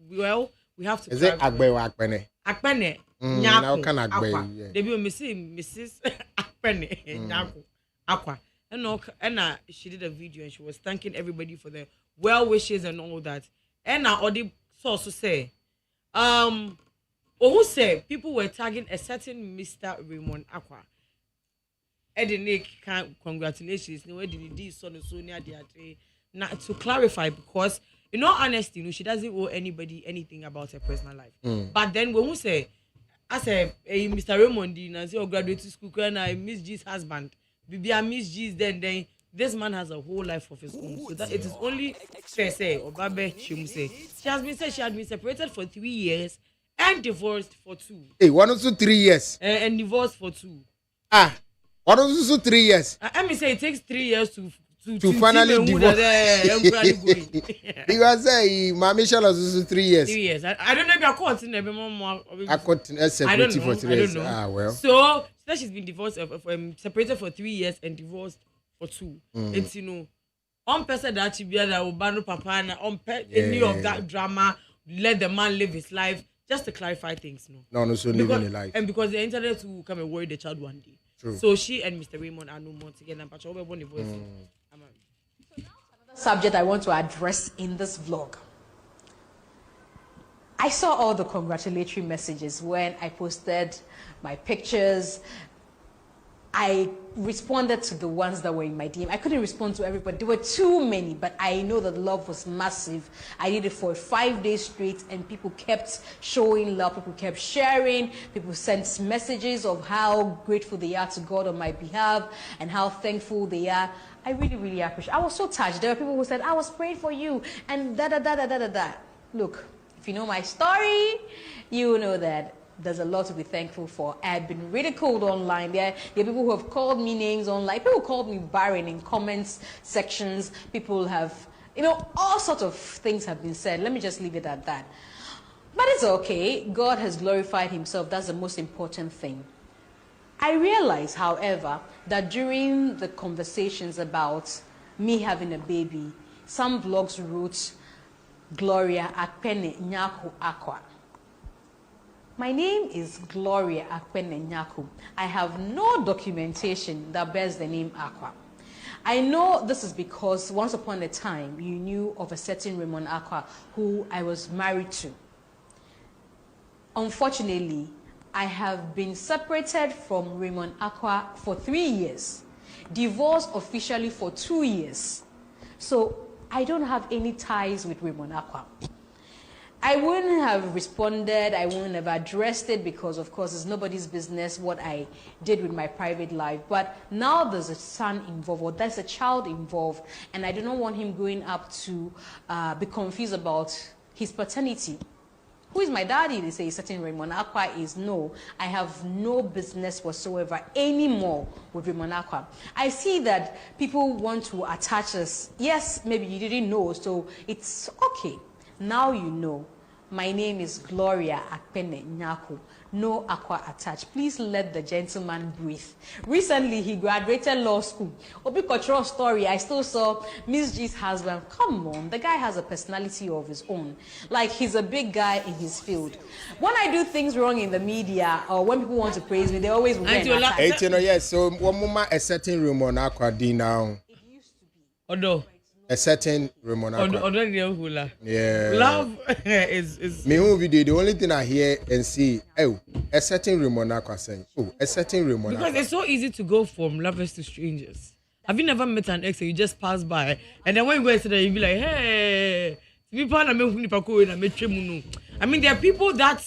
[SPEAKER 4] well, we have to.
[SPEAKER 1] Is it Akpene?
[SPEAKER 4] Akpene. Nyako Aqua. They be Mrs. Akpene Nyako Aqua. And she did a video and she was thanking everybody for their well wishes and all that. And now all the source say, who said people were tagging a certain Mr. Raymond Aqua. Nick, congratulations. No, now to clarify, because in all honesty, she doesn't owe anybody anything about her personal life. But then when we say, I say, Mr. Raymond, and say, graduate school, and I Miss G's husband, Bibi, I Miss G's, then this man has a whole life of his own. So that it is only fair say, or Babe, she say, she had been separated for 3 years. And divorced for 2.
[SPEAKER 1] Hey, 1 or 2, 3 years.
[SPEAKER 4] And divorced for 2.
[SPEAKER 1] 1 or 2, 3 years.
[SPEAKER 4] Let me say it takes 3 years to
[SPEAKER 1] finally divorce. Because my Michelle was 3 years.
[SPEAKER 4] 3 years. I don't know if you're caught in
[SPEAKER 1] I don't know. For 3 years.
[SPEAKER 4] I don't know.
[SPEAKER 1] Ah, well.
[SPEAKER 4] So she's been divorced, separated for 3 years and divorced for 2. It's on person that she be that Obano Papa and on any of that drama, let the man live his life. Just to clarify things,
[SPEAKER 1] no, so living a life.
[SPEAKER 4] And because the internet will come and worry the child one day.
[SPEAKER 1] True.
[SPEAKER 4] So she and Mr. Raymond are no more together. But
[SPEAKER 7] subject I want to address in this vlog. I saw all the congratulatory messages when I posted my pictures I responded to the ones that were in my DM. I couldn't respond to everybody. There were too many, but I know that love was massive. I did it for 5 days straight, and people kept showing love. People kept sharing. People sent messages of how grateful they are to God on my behalf and how thankful they are. I really, really appreciate it. I was so touched. There were people who said, I was praying for you, and da. Look, if you know my story, you know that there's a lot to be thankful for. I've been ridiculed online. There are people who have called me names online. People called me barren in comments sections. People have, all sorts of things have been said. Let me just leave it at that. But it's okay. God has glorified himself. That's the most important thing. I realize, however, that during the conversations about me having a baby, some vlogs wrote Gloria Akpene Nyako Akwa. My name is Gloria Akpene Nyako. I have no documentation that bears the name Akwa. I know this is because once upon a time you knew of a certain Raymond Akwa who I was married to. Unfortunately, I have been separated from Raymond Akwa for 3 years, divorced officially for 2 years. So I don't have any ties with Raymond Akwa. I wouldn't have responded, I wouldn't have addressed it because, of course, it's nobody's business what I did with my private life. But now there's a son involved, or there's a child involved, and I do not want him growing up to be confused about his paternity. Who is my daddy? They say a certain Raymond Akwa is no. I have no business whatsoever anymore with Raymond Akwa. I see that people want to attach us. Yes, maybe you didn't know, so it's okay. Now you know. My name is Gloria Akpene Nyako. No Akwa attached. Please let the gentleman breathe. Recently, he graduated law school. Obi cultural story, I still saw Miss G's husband. Come on, the guy has a personality of his own. Like, he's a big guy in his field. When I do things wrong in the media, or when people want to praise me, they always win.
[SPEAKER 1] Yes, so one moment a certain room on Aqua D now.
[SPEAKER 7] It used to be.
[SPEAKER 4] Although.
[SPEAKER 1] A certain Ramona.
[SPEAKER 4] Yeah. Love is
[SPEAKER 1] me who video the only thing I hear and see a certain Ramona saying a certain Ramona.
[SPEAKER 4] Because it's so easy to go from lovers to strangers. Have you never met an ex and you just pass by and then when you go yesterday you be like, hey, I mean there are people that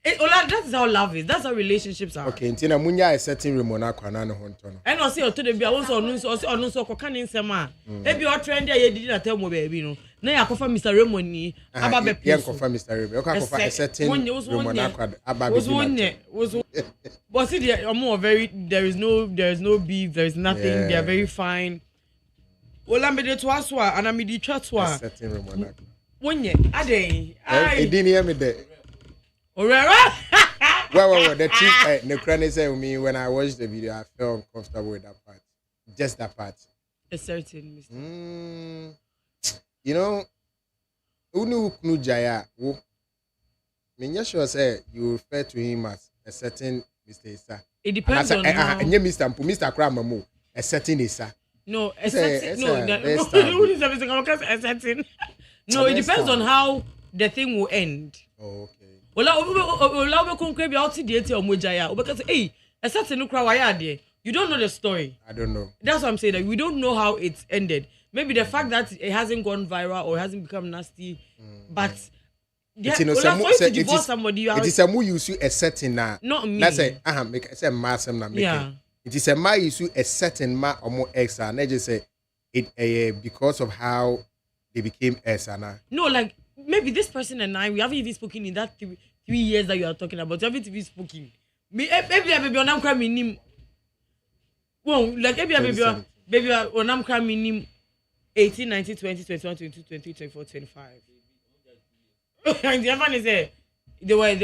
[SPEAKER 4] that's how love is. That's how relationships are.
[SPEAKER 1] Okay, Ntina Munya is setting Ramona Kwanano Honton.
[SPEAKER 4] And I say to the be I want to so can in Sama. Maybe your trend there you didn't tell me baby no. Now you confirm Mr. Raymond about be
[SPEAKER 1] you confirm Mr. Raymond. Okay, confirm a certain Ramona Kwad about
[SPEAKER 4] was but see they more very there is no beef, there is nothing. They are very fine. Ola me de toaswa and I me di chatwa.
[SPEAKER 1] Certain Ramona.
[SPEAKER 4] Wonye ade.
[SPEAKER 1] I didn't hear me there. Well, the truth, the cranny said me when I watched the video, I felt uncomfortable with that part. Just that part.
[SPEAKER 4] A certain mistake.
[SPEAKER 1] You know, Unu Knujaya, who Minyasho say you refer to him as a certain Mr. Issa.
[SPEAKER 4] It depends on how.
[SPEAKER 1] Mr. Kramamu, a certain Issa.
[SPEAKER 4] No, a certain. A certain. No, it depends on how the thing will end.
[SPEAKER 1] Oh, okay.
[SPEAKER 4] Well, we concrete be out the or mojaya. Because hey, a certain there. You don't know the story.
[SPEAKER 1] I don't know.
[SPEAKER 4] That's what I'm saying. That we don't know how it's ended. Maybe the fact that it hasn't gone viral or hasn't become nasty, but yeah,
[SPEAKER 1] you know,
[SPEAKER 4] to divorce somebody,
[SPEAKER 1] it is a mu use a certain na.
[SPEAKER 4] Not me.
[SPEAKER 1] That's a make say massam na make.
[SPEAKER 4] Yeah.
[SPEAKER 1] It is a ma use a certain ma or more ex and I just say it because of how they became ex and
[SPEAKER 4] no, like maybe this person and I, we haven't even spoken in that 3 years that you are talking about. We haven't even spoken. Me, baby, on I'm crying him. Well, like baby, on I'm crying him 18, 19, 20, 21, 22, 23, 24, 25. And the other one is they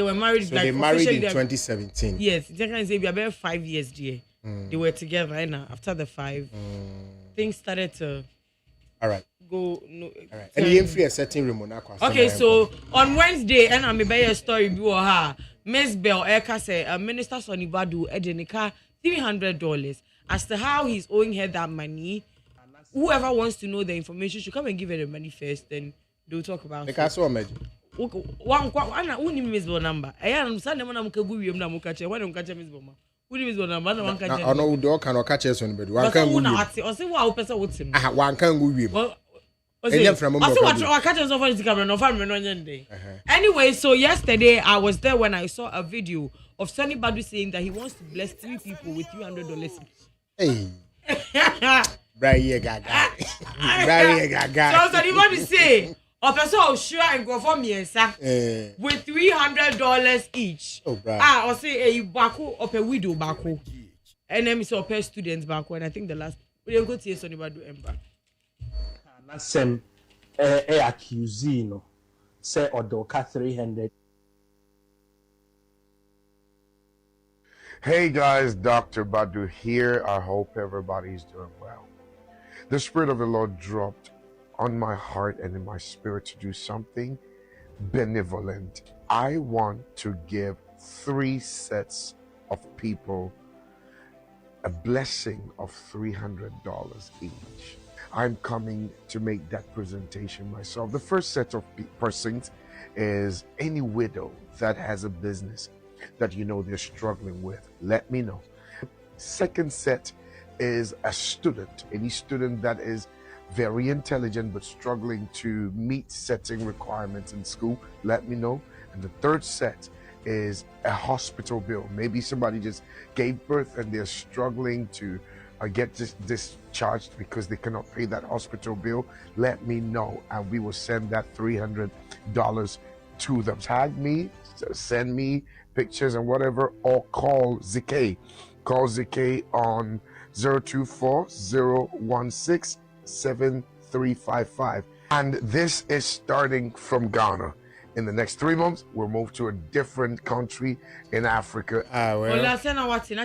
[SPEAKER 4] were married.
[SPEAKER 1] So
[SPEAKER 4] like,
[SPEAKER 1] they married in 2017.
[SPEAKER 4] Yes, the second is we are about 5 years, dear. They were together, and after the 5, things started to.
[SPEAKER 1] All right.
[SPEAKER 4] Go no.
[SPEAKER 1] All right. And you free a certain Ramona.
[SPEAKER 4] Okay, so on Wednesday, and I'm about a story view her. Miss Bell Eka say Minister Sonibadu Edenika $300 as to how he's owing her that money. Whoever wants to know the information should come and give her the money first, then they'll talk about it.
[SPEAKER 1] I saw a
[SPEAKER 4] one Miss Bell number. I am Sunday when I'm Kabu, Miss Boma. Who is one man one catch?
[SPEAKER 1] Oh no, do can catch us on bed. One
[SPEAKER 4] But
[SPEAKER 1] can
[SPEAKER 4] who
[SPEAKER 1] go.
[SPEAKER 4] na ati? O say wa person with him.
[SPEAKER 1] Ah, one can go with.
[SPEAKER 4] Well,
[SPEAKER 1] I say
[SPEAKER 4] what catch us over the camera no family no nyende. Anyway, so yesterday I was there when I saw a video of Sonny Badu saying that he wants to bless 3 people with $300 each.
[SPEAKER 1] Hey. Brian Gaga. Brian Gaga.
[SPEAKER 4] So Sonny Badu say, "O person sure and go for me with $300 each."
[SPEAKER 1] Oh, bro.
[SPEAKER 4] Or say a bako or a widow bako. And then so per students bako, and I think the last we don't go to Sonny Badu ember.
[SPEAKER 8] Nasem accuse no say odoka 300.
[SPEAKER 9] Hey guys, Dr. Badu here. I hope everybody's doing well. The Spirit of the Lord dropped on my heart and in my spirit to do something benevolent. I want to give 3 sets of people a blessing of $300 each. I'm coming to make that presentation myself. The first set of persons is any widow that has a business that you know they're struggling with. Let me know. Second set is a student, any student that is very intelligent but struggling to meet certain requirements in school. Let me know. And the third set is a hospital bill. Maybe somebody just gave birth and they're struggling to get discharged because they cannot pay that hospital bill. Let me know and we will send that $300 to them. Tag me, send me pictures and whatever, or call ZK. Call ZK on 024-016-7355. And this is starting from Ghana. In the next 3 months, we'll move to a different country in Africa.
[SPEAKER 4] Well, last time I watched it,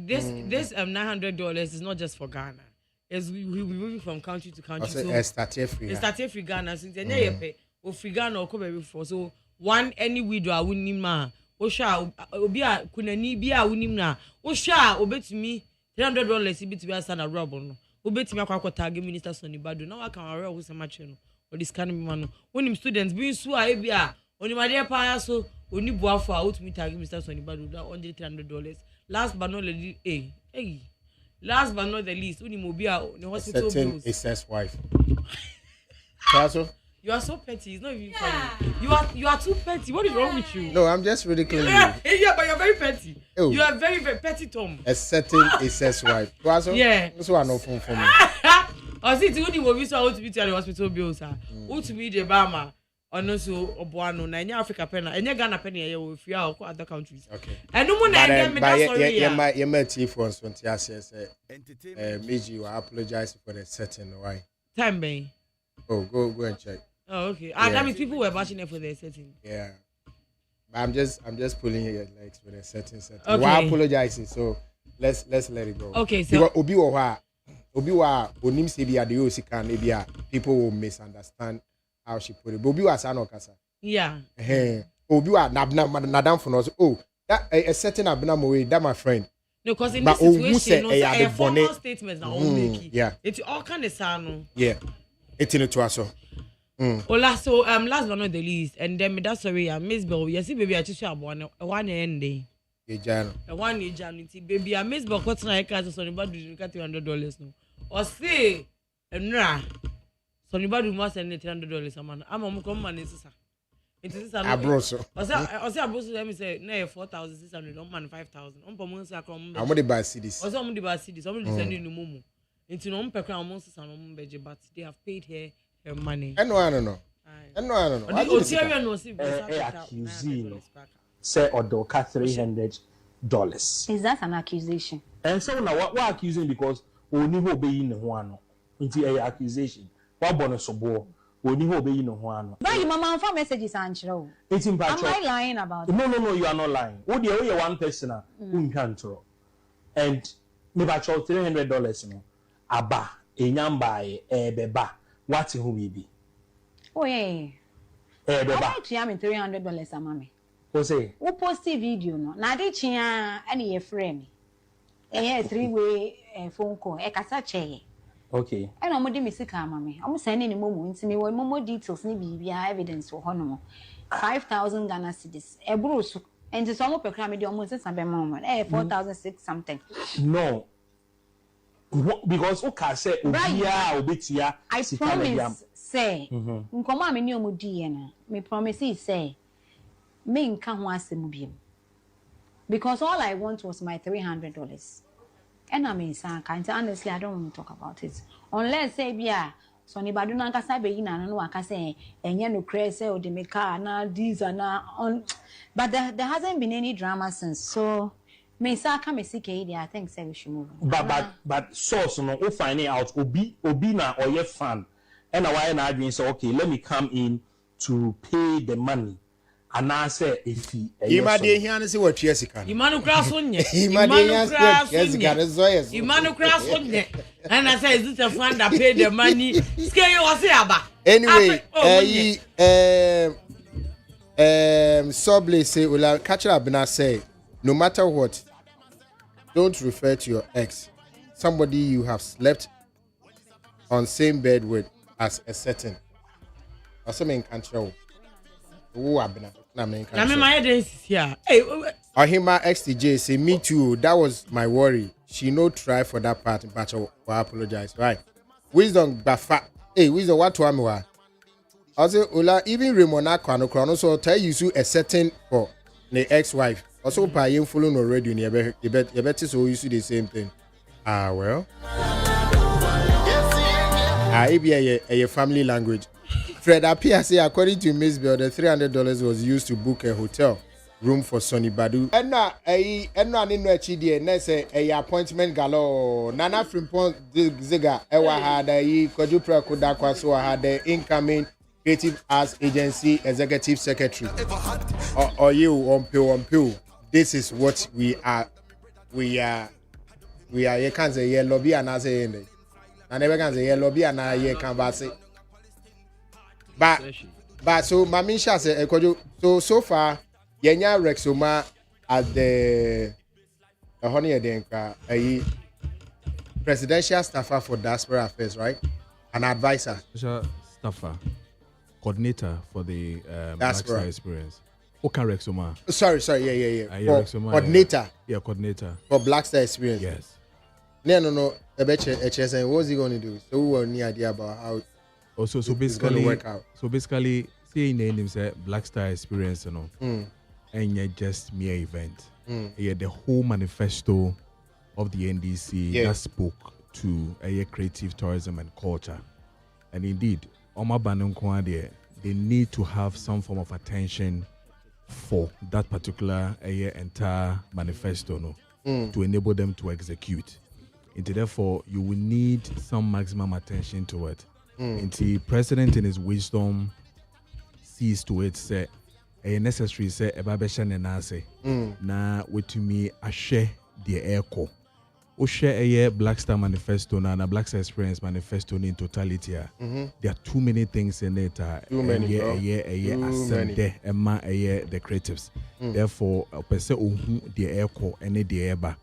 [SPEAKER 4] this $900 is not just for Ghana. It's we moving from country to country. So
[SPEAKER 1] it's started
[SPEAKER 4] free Ghana. Since then, you pay or free Ghana or cover before. So one any widow I wouldn't ma. Osha obia kunani bia wunim na. Osha obetumi $300 ibi to be as na rob no. Obetumi akwa tag Minister Sonny Badu. Now I can aware who some match no. Or this kind of man. When him students being so ebia oni my pa so oni boafo out me tag Mr. Sonny Badu that only $300. Last but not the least, last but not the least, uni mobile the hospital bills.
[SPEAKER 1] It's his wife.
[SPEAKER 4] You are so petty. It's not even funny. You are too petty. What is wrong with you?
[SPEAKER 1] No, I'm just ridiculing you.
[SPEAKER 4] Yeah, but you're very petty.
[SPEAKER 1] Oh.
[SPEAKER 4] You are very, very petty, Tom.
[SPEAKER 1] A certain is his wife.
[SPEAKER 4] Yeah.
[SPEAKER 1] This one no phone for me.
[SPEAKER 4] I see the only movie so out to be to the hospital bills, sir. Who to me the Bama. And also Obuano, na Africa penna, and Ghana penny if you are other countries.
[SPEAKER 1] Okay.
[SPEAKER 4] And no one sorry.
[SPEAKER 1] You might for 20 years. Meiji will apologize for the setting. Why?
[SPEAKER 4] Time being.
[SPEAKER 1] Oh, go and check.
[SPEAKER 4] Oh, okay. That means people were bashing it for their setting.
[SPEAKER 1] Yeah. But I'm just pulling your legs for the setting.
[SPEAKER 4] Okay.
[SPEAKER 1] Why apologizing? So let's let it go.
[SPEAKER 4] Okay, so
[SPEAKER 1] Obi onim se bia de osika na bia people will misunderstand how she put it. But Obi wa sa no kasa.
[SPEAKER 4] Yeah.
[SPEAKER 1] Obi wa nadam for no. Oh, that a certain abna mowe that my friend.
[SPEAKER 4] No, because in this situation, a formal statement na all make.
[SPEAKER 1] Yeah.
[SPEAKER 4] It's all kind of sano.
[SPEAKER 1] Yeah. It's in to us.
[SPEAKER 4] So last but not the least, and then that's sorry, Miss Bell. Yes, baby, I just have one end day. A 1 year journey, baby. I miss Bell. What's like as Sonny Badu you got $200 no. Or say, and Sonny Badu must send $300 a man. I'm a come man is it is a
[SPEAKER 1] abroso.
[SPEAKER 4] I say abroso. Let me say, no 4,600. On man 5,000. On per month I come.
[SPEAKER 1] I'm going to buy CDs.
[SPEAKER 4] Or somebody buy CDs. Somebody sending the momo. Into no per crown months and budget, but they have paid her money.
[SPEAKER 1] I know. I don't know.
[SPEAKER 4] The Ontario no see.
[SPEAKER 8] Accuse no. Say odoka $300.
[SPEAKER 10] Is that an accusation?
[SPEAKER 8] And so now what accusing because oni ho be yin ho ano. Nti accusation. What bonus obo oni ho be yin ho ano.
[SPEAKER 10] But your mama found messages and show.
[SPEAKER 8] Am
[SPEAKER 10] I lying about it?
[SPEAKER 8] No, you are not lying. Wo dey we one person who can throw. And me ba cho $300 no. Aba enyamba beba what who we be.
[SPEAKER 10] Oh yeah.
[SPEAKER 8] Beba.
[SPEAKER 10] I like to am $300 a mommy.
[SPEAKER 8] What say?
[SPEAKER 10] Who post video no? Na dey chia any your friend. Three-way phone call. Kasa che.
[SPEAKER 8] Okay.
[SPEAKER 10] And I'm going to miss a car, mommy. I'm sending a moment to me more details, maybe evidence for Honomo. 5,000 Ghana cedis. A bruise, And it's almost per me almost some moment. 4,006 something.
[SPEAKER 8] No. Because okay say obitia
[SPEAKER 10] I promise say nkoma me ni omudi na me promise say me nka ho asem biem because all I want was my $300 and I mean honestly I don't want to talk about it unless say bia so anybody na nkasa be yina no aka say enye no kre say o de me car na these are na on but there hasn't been any drama since so me say aka me CK I think say we should move on.
[SPEAKER 8] But source no we find out obi na oye fan and why na adwin say okay let me come in to pay the money and I say if he
[SPEAKER 1] Imade hian say what yesika
[SPEAKER 4] Imanu kraso nye Imanu kraso nye and I say is it a fund that pay the money scale you say aba
[SPEAKER 1] anyway Soble say Ola catch up na say no matter what don't refer to your ex somebody you have slept on same bed with as a certain also mean control who abena na mean control
[SPEAKER 4] na me my dance here hey
[SPEAKER 1] Ohima XTJ say me too that was my worry she no try for that part but I apologize right wisdom bafa hey wisdom what to am also Ola even Ramona Kwano so tell you so a certain for the ex-wife also pa yin follow no radio you bet so you see the same thing well a family language. Fred Apia say according to Miss Bell, the $300 was used to book a hotel room for Sonny Badu. And no chidi and say a appointment galore. Nana Frimpon Ziga Ewa had a Kodupra Kodakwa so had the incoming Creative Arts Agency Executive Secretary. Or you on pill. This is what we are. You can't say lobby and I say and never can say lobby and I can't say. But so Mamisha said so far Yenya Rexoma at the honey Adenka a presidential staffer for diaspora affairs, right? An advisor.
[SPEAKER 5] Staffer, coordinator for the Black Star Experience. Okay, Rexoma.
[SPEAKER 1] Sorry, yeah. Coordinator.
[SPEAKER 5] Yeah, coordinator.
[SPEAKER 1] For Black Star Experience.
[SPEAKER 5] Yes.
[SPEAKER 1] No. I bet you HSN, what's he going to do? So we have any idea about how
[SPEAKER 5] so basically
[SPEAKER 1] work out.
[SPEAKER 5] So basically, saying the name say Black Star Experience, and yet just mere event. Yeah, the whole manifesto of the NDC that spoke to creative tourism and culture, and indeed, Oma Banunkwade, they need to have some form of attention for that particular entire manifesto, to enable them to execute. And therefore, you will need some maximum attention to it. And the president, in his wisdom, sees to it, say, a necessary say, Ebabesha Nenase, na wetumi a share the echo. O share a Black Star Manifesto and a Black Star Experience Manifesto in totality. There are too many things in it.
[SPEAKER 1] Too many,
[SPEAKER 5] the creatives. Therefore, pese the echo and the eba.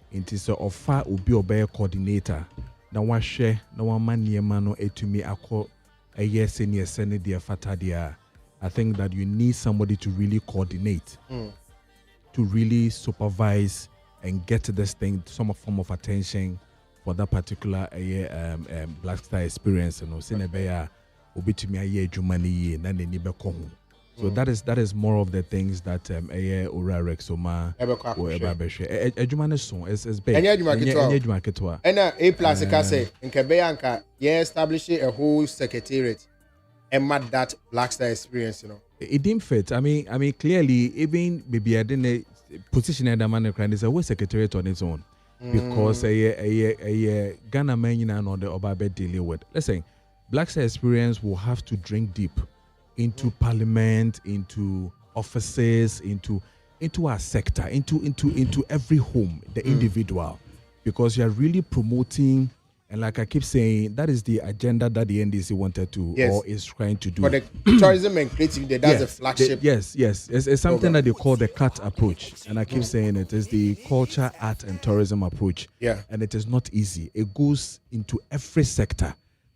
[SPEAKER 5] It is a offer ubi obey coordinator. Na wa share na wa maniema no etumi akọ senior sene dia fata dia. I think that you need somebody to really coordinate, to really supervise and get this thing some form of attention for that particular Black Star Experience. You know, senebeya obitumi aye adwumani na nani beko ho. So that is more of the things that Ora Rexoma or Ebabeshe. Ejumane song is big.
[SPEAKER 1] Ejuma ketwa. And A plus ka say in Kebeyanka, establishing a whole secretariat and mad that Black Star Experience,
[SPEAKER 5] It didn't fit. I mean clearly even maybe I didn't position that man crying is a whole secretariat on its own. Because a Ghana man on the Obabe dealing with. Listen, Black Star Experience will have to drink deep into parliament, into offices, into our sector, into every home, the individual, because you are really promoting, and like I keep saying, that is the agenda that the NDC wanted to or is trying to do.
[SPEAKER 1] For the tourism and creativity, that's a flagship.
[SPEAKER 5] Yes, it's something that they call the CUT approach, and I keep saying it is the culture, art, and tourism approach.
[SPEAKER 1] Yeah,
[SPEAKER 5] and it is not easy. It goes into every sector,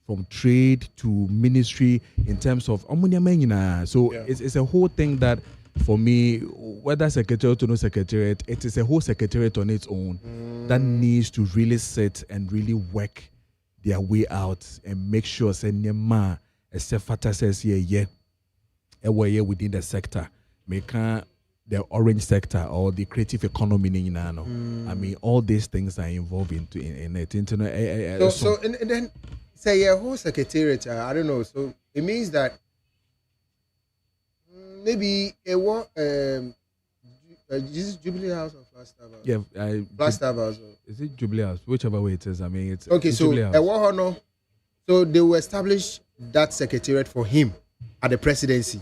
[SPEAKER 5] from trade to ministry in terms of so it's a whole thing that for me, whether secretariat or no secretariat, it is a whole secretariat on its own that needs to really sit and really work their way out and make sure say Nema Fata says yeah within the sector. Make the orange sector or the creative economy I mean all these things are involved in it.
[SPEAKER 1] So and then say a whole secretariat, I don't know. So it means that maybe a what this Jubilee House or Flagstaff House?
[SPEAKER 5] Yeah,
[SPEAKER 1] Flagstaff House.
[SPEAKER 5] Is it Jubilee House? Whichever way it is. I mean, it's
[SPEAKER 1] okay.
[SPEAKER 5] It's
[SPEAKER 1] So
[SPEAKER 5] Jubilee House.
[SPEAKER 1] a what no? So they will establish that secretariat for him at the presidency.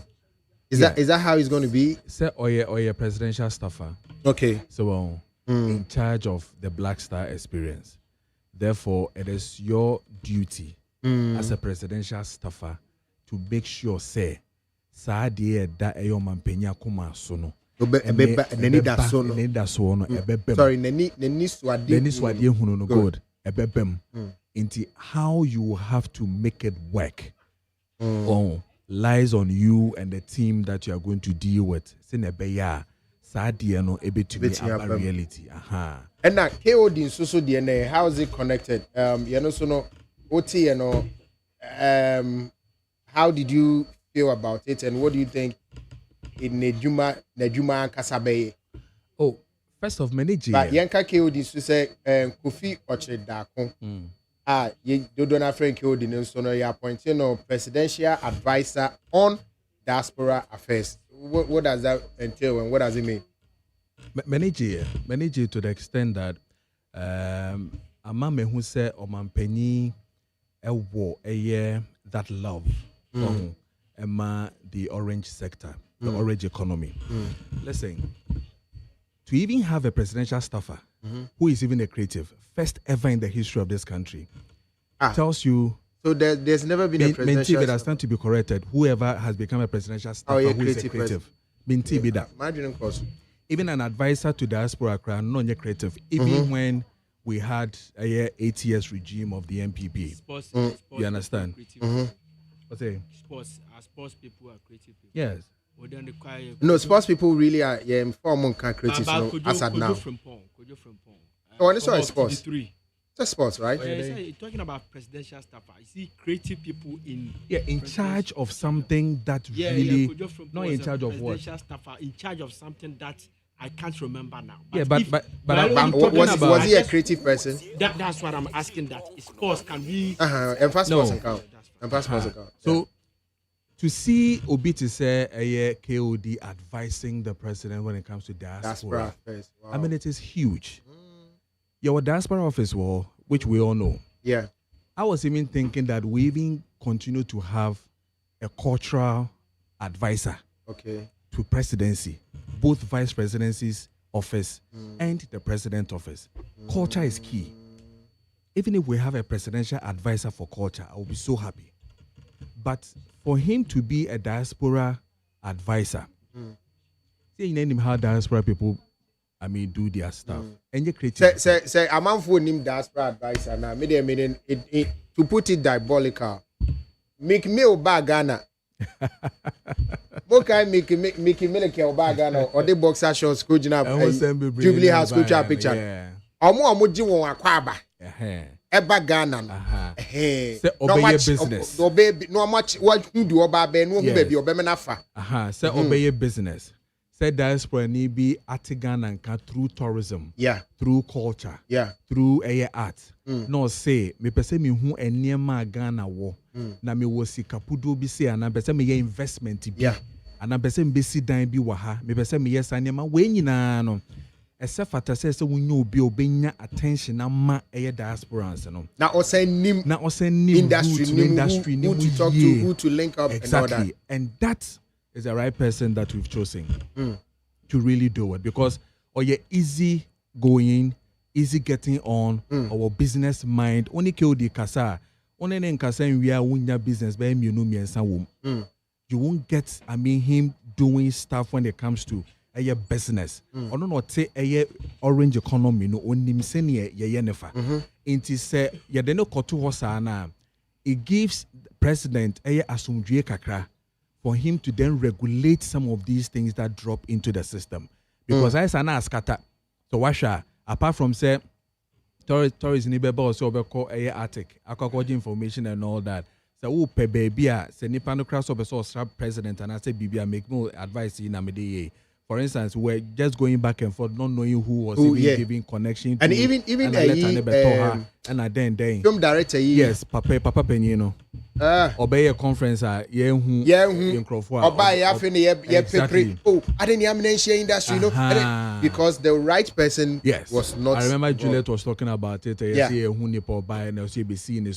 [SPEAKER 1] Is that how it's going to be?
[SPEAKER 5] Say or your presidential staffer.
[SPEAKER 1] Okay.
[SPEAKER 5] So in charge of the Black Star experience. Therefore, it is your duty as a presidential staffer to make sure say Saadi da eyo mampenya kuma sono. Sorry, neni
[SPEAKER 1] swadi
[SPEAKER 5] hunu no good. Ebebem. Into how you have to make it work. Lies on you and the team that you are going to deal with. Sinebeya Saadi no ebe to be a reality.
[SPEAKER 1] And now KOD in Soso DNA, how is it connected? So no OT how did you feel about it and what do you think in Nejuma Kasabe?
[SPEAKER 5] Oh, first of manager.
[SPEAKER 1] But Yanka KOD so say Kofi Ochedako. You don't have friend KOD in Sono you appointing no presidential advisor on diaspora affairs. What does that entail and what does it mean?
[SPEAKER 5] Manager to the extent that Amame who say Omampeni that love the orange sector, the orange economy. Listen, to even have a presidential staffer who is even a creative, first ever in the history of this country, tells you.
[SPEAKER 1] So there's never been a presidential
[SPEAKER 5] staffer. Stand to be corrected. Whoever has become a presidential staffer who is a creative. Even an advisor to diaspora crowd, non creative. Even when we had a 8 years regime of the MPP.
[SPEAKER 2] Sports
[SPEAKER 5] you understand? What's it?
[SPEAKER 2] Sports people are creative people.
[SPEAKER 5] Yes.
[SPEAKER 1] No, sports people really are formal creative as at now. Oh, and it's all sports. It's sports, right?
[SPEAKER 2] You're talking about presidential staff. I see creative people
[SPEAKER 5] in charge of something that really not in charge of what?
[SPEAKER 2] Presidential staffer in charge of something that I can't remember now.
[SPEAKER 5] But
[SPEAKER 1] was he a creative person?
[SPEAKER 2] That's what I'm asking. That sports can be.
[SPEAKER 1] And fast sports account.
[SPEAKER 5] So to see Obi to say a KOD advising the president when it comes to diaspora,
[SPEAKER 1] wow.
[SPEAKER 5] I mean it is huge. Your diaspora office wall, which we all know.
[SPEAKER 1] Yeah.
[SPEAKER 5] I was even thinking that we even continue to have a cultural advisor.
[SPEAKER 1] Okay.
[SPEAKER 5] To presidency, both vice presidency's office and the president office. Culture is key. Even if we have a presidential advisor for culture, I will be so happy. But for him to be a diaspora advisor, seeing him how diaspora people, I mean, do their stuff. And you creative.
[SPEAKER 1] Say, I'm on for him diaspora advisor now. Meaning to put it diabolical. Make me oba Ghana. What can make me oba Ghana or the boxer shorts go Jubilee House sculpture picture. Omo ji won akwaba. Eba Ghana.
[SPEAKER 5] Say obey business.
[SPEAKER 1] No much what you do oba be no baby obe na fa.
[SPEAKER 5] Say obey business. Say diaspora ni be atigan and through tourism.
[SPEAKER 1] Yeah.
[SPEAKER 5] Through culture.
[SPEAKER 1] Yeah.
[SPEAKER 5] Through art. No say me pese me hu enema Ghana wo. Na me wo sika pudo bi say ana pese me ye investment bi.
[SPEAKER 1] Yeah.
[SPEAKER 5] Ana pese me besi dan bi wa ha. Me pese me yes anema we nyina no. Ese fata say wunyo obi obenya attention na ma eye diasporans no.
[SPEAKER 1] Na osen nim industry who to talk to, who to link up
[SPEAKER 5] exactly.
[SPEAKER 1] and all that.
[SPEAKER 5] And that is the right person that we've chosen to really do it because you're easy going, easy getting on, our business mind. Only kill the kasa. Only then kasa we are winning business by you won't get him doing stuff when it comes to a business. Or not say a orange economy no onim senior ye nefa. Inti say ye no kotu hosana. It gives president a asumdue kakra for him to then regulate some of these things that drop into the system. Because I sana askata. So washa, apart from say Tories in Ibeba also call a attic, aquaculture information and all that. So who pe baby se nipa no cross over so president and I say Bibia make no advice in Amede. For instance, we're just going back and forth, not knowing who was giving connection to,
[SPEAKER 1] and even
[SPEAKER 5] and then
[SPEAKER 1] film director
[SPEAKER 5] yes, Papa Penino. Obey a conference
[SPEAKER 1] exactly. Oh, I didn't industry, because the right person was not.
[SPEAKER 5] I remember Juliet was talking about it.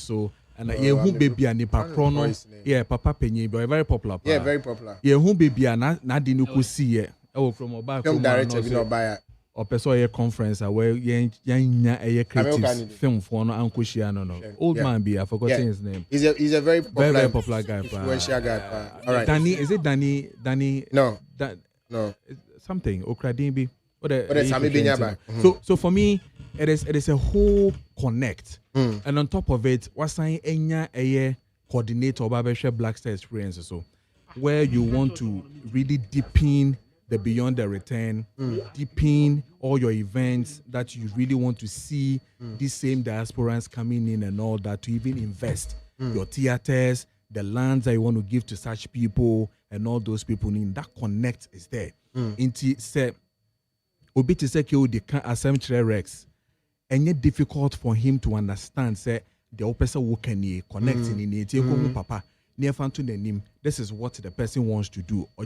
[SPEAKER 5] So and who baby and Papa Penny, but very popular.
[SPEAKER 1] Yeah, very popular.
[SPEAKER 5] Who baby and not the new see from Oba
[SPEAKER 1] film director we no buy
[SPEAKER 5] or person conference where a creative film for no Uncle Shiano old man be I forgot his name.
[SPEAKER 1] He's a very
[SPEAKER 5] popular guy.
[SPEAKER 1] Influential guy. All right.
[SPEAKER 5] Danny, is it Danny?
[SPEAKER 1] No.
[SPEAKER 5] No. Something Okradimbi. So for me it is a whole connect. And on top of it, what's saying a coordinator Babesha Black Star experience so where you want to really deepen the beyond the return, deepen all your events that you really want to see these same diasporans coming in and all that to even invest your theaters, the lands that you want to give to such people and all those people in that connect is there. Inti say obi to say the assembly Rex and yet difficult for him to understand say the person who can connect in it papa. This is what the person wants to do. Or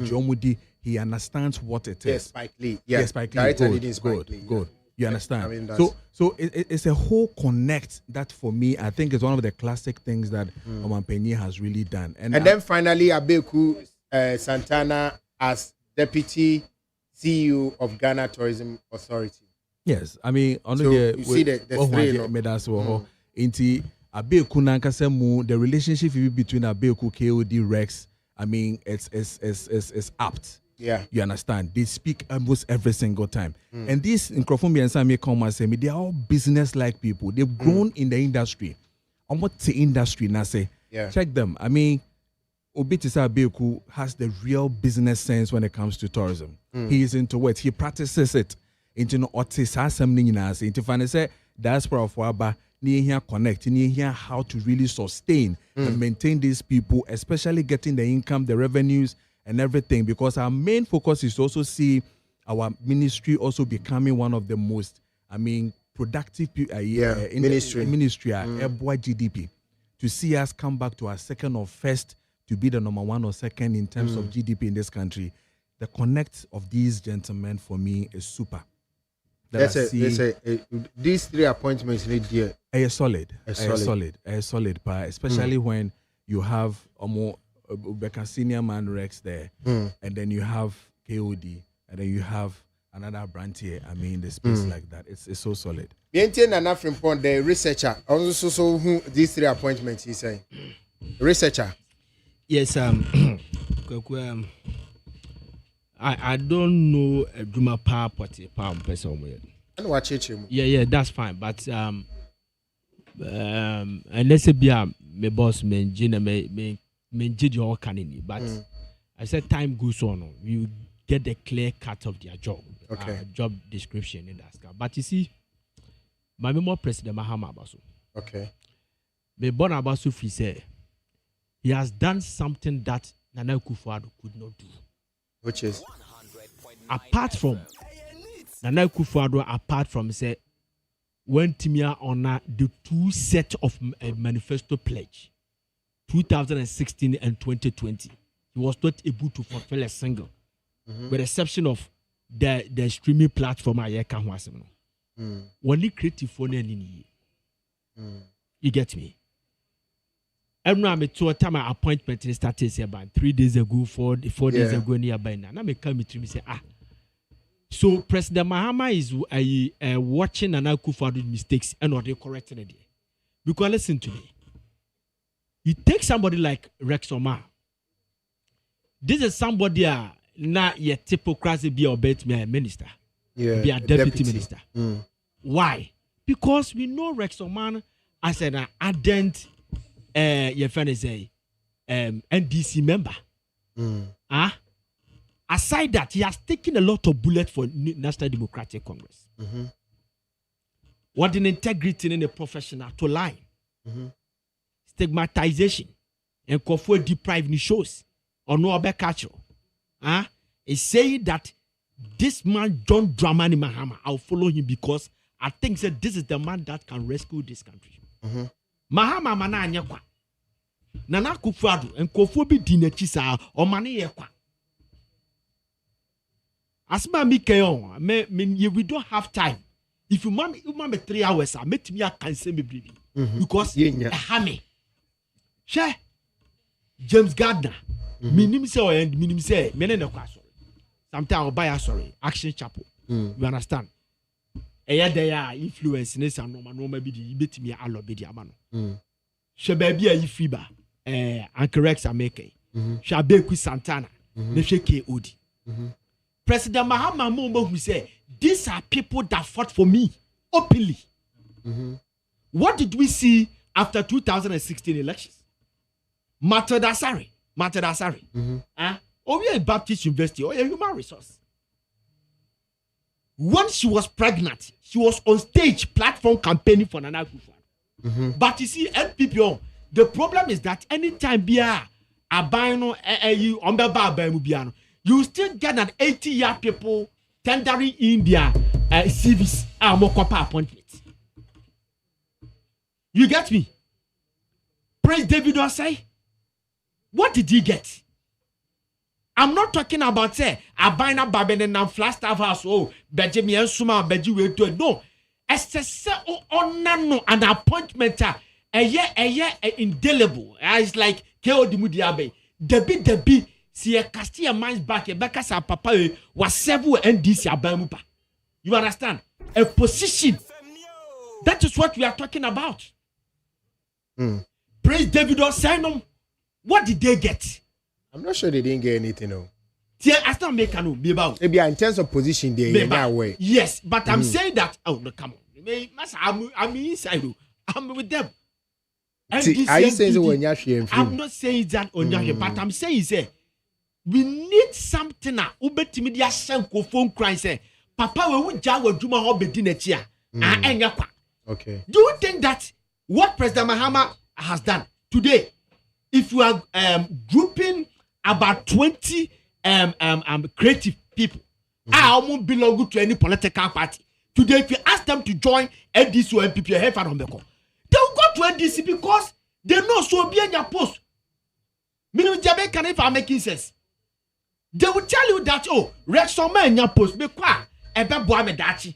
[SPEAKER 5] he understands what it is.
[SPEAKER 1] Yes, Spike Lee. Yeah,
[SPEAKER 5] Spike Lee. Good. You understand? I mean, so it's a whole connect that for me, I think is one of the classic things that Omampenyi has really done. And
[SPEAKER 1] then finally, Abeku Santana as Deputy CEO of Ghana Tourism Authority.
[SPEAKER 5] Yes, I mean,
[SPEAKER 1] you see the
[SPEAKER 5] three. Abeku Nankasemu, the relationship between Abeku, KOD, Rex, I mean, it's apt.
[SPEAKER 1] Yeah.
[SPEAKER 5] You understand? They speak almost every single time. And these in Krofumbi and Sami Komase, they are all business-like people. They've grown in the industry. And what the industry now say?
[SPEAKER 1] Yeah.
[SPEAKER 5] Check them. I mean, Obitisa Abeku has the real business sense when it comes to tourism. He is into it. He practices it. Into no otis has something in us. Into Fanese, diaspora of Waba. Near here connect, near here how to really sustain and maintain these people, especially getting the income, the revenues, and everything. Because our main focus is to also see our ministry also becoming one of the most, productive
[SPEAKER 1] ministry
[SPEAKER 5] GDP. To see us come back to our second or first to be the number one or second in terms of GDP in this country. The connect of these gentlemen for me is super.
[SPEAKER 1] These three appointments need here.
[SPEAKER 5] Solid, especially when you have a more senior man Rex there, and then you have KOD, and then you have another brand here. I mean, the space like that, it's so solid.
[SPEAKER 1] The researcher also who these three appointments he's saying. Researcher.
[SPEAKER 2] Yes, I don't know a Juma Pa party person.
[SPEAKER 1] And watch it.
[SPEAKER 2] Yeah, that's fine. But unless it be my boss me your canini. But I said time goes on. You get the clear cut of their job.
[SPEAKER 1] Okay.
[SPEAKER 2] Job description in that. But you see, my member President Mahama Abasu.
[SPEAKER 1] Okay.
[SPEAKER 2] Me born Abasu free say he has done something that Nana Akufo-Addo could not do.
[SPEAKER 1] Which is
[SPEAKER 2] apart from Nana Akufo-Addo, apart from say when Timia honor the two set of manifesto pledge 2016 and 2020, he was not able to fulfill a single, with the exception of the streaming platform I can wasem. When he creative phone you get me. Every now and then, time my appointment started say about 3 days ago, 4 days ago nearby now. Now me come to me say so President Mahama is watching Nana Akufo-Addo mistakes and not they correcting it. Because listen to me, you take somebody like Rex Omar. This is somebody not yet typocracy be obeyed me a minister, be a deputy minister. Why? Because we know Rex Omar as an ardent. Your friend is a NDC member. Aside that, he has taken a lot of bullets for National Democratic Congress. What an integrity in a professional to lie. Stigmatization and for deprived shows or no other culture. Is saying that this man, John Dramani Mahama, I'll follow him because I think that this is the man that can rescue this country. Mahama mana anyakwa. Nana Kufuado and Kofobi Dinechisa or Mani Yakwa. Asma Mikael, we don't have time. If you want 3 hours, I met me a cancel me baby. Because Hammy. Share James Gardner. Minim say and minim say menene kwa sorry. Sometimes I'll buy a sorry. Action Chapel. You understand? Eya there influence nessa no maybe the bet me allo be the amano. She baby a fiba Uncle Rex Ameke. Shabeku Santana. Nesheke Odi. President Mahama Momo who say these are people that fought for me openly. What did we see after 2016 elections? Matadasari. Oh, we are Baptist University. Oh, yeah, human resource. When she was pregnant, she was on stage platform campaigning for Nana Akufo-Addo. But you see, NPPO, the problem is that anytime you still get an 80-year people tendering in their CVs more appointment. You get me? Praise David Osei. What did he get? I'm not talking about say Abina Babene and Flagstaff House. Oh, Benjamin and Suma Beji will do it. No, it's an appointment. A year indelible. It's like Keo Dimudiabe. Debi. See a Castilla minds back. A Becca Papa was several NDC Abamupa. You understand? A position. That is what we are talking about. Praise David Osei. What did they get?
[SPEAKER 1] I'm not sure they didn't get anything. No.
[SPEAKER 2] I still make a be about.
[SPEAKER 1] Maybe in terms of position, they in that way.
[SPEAKER 2] Yes, but I'm saying that. Oh no, come on. I'm inside. I'm with them.
[SPEAKER 1] See, are you saying when you're
[SPEAKER 2] I'm not saying that on your but I'm saying say we need something now. Ubeti media shenko phone cry say Papa we won't jaw Juma ho bedi netia. Okay. Do you think that what President Mahama has done today? If you are grouping about 20 creative people, I won't belong to any political party. Today, if you ask them to join NDC or MPP, they will go to NDC because they know so be in your post. Meaning, Jamaican, if I'm making sense, they will tell you that, oh, Rex Soma in your post, me kwa, ebe boame dachi.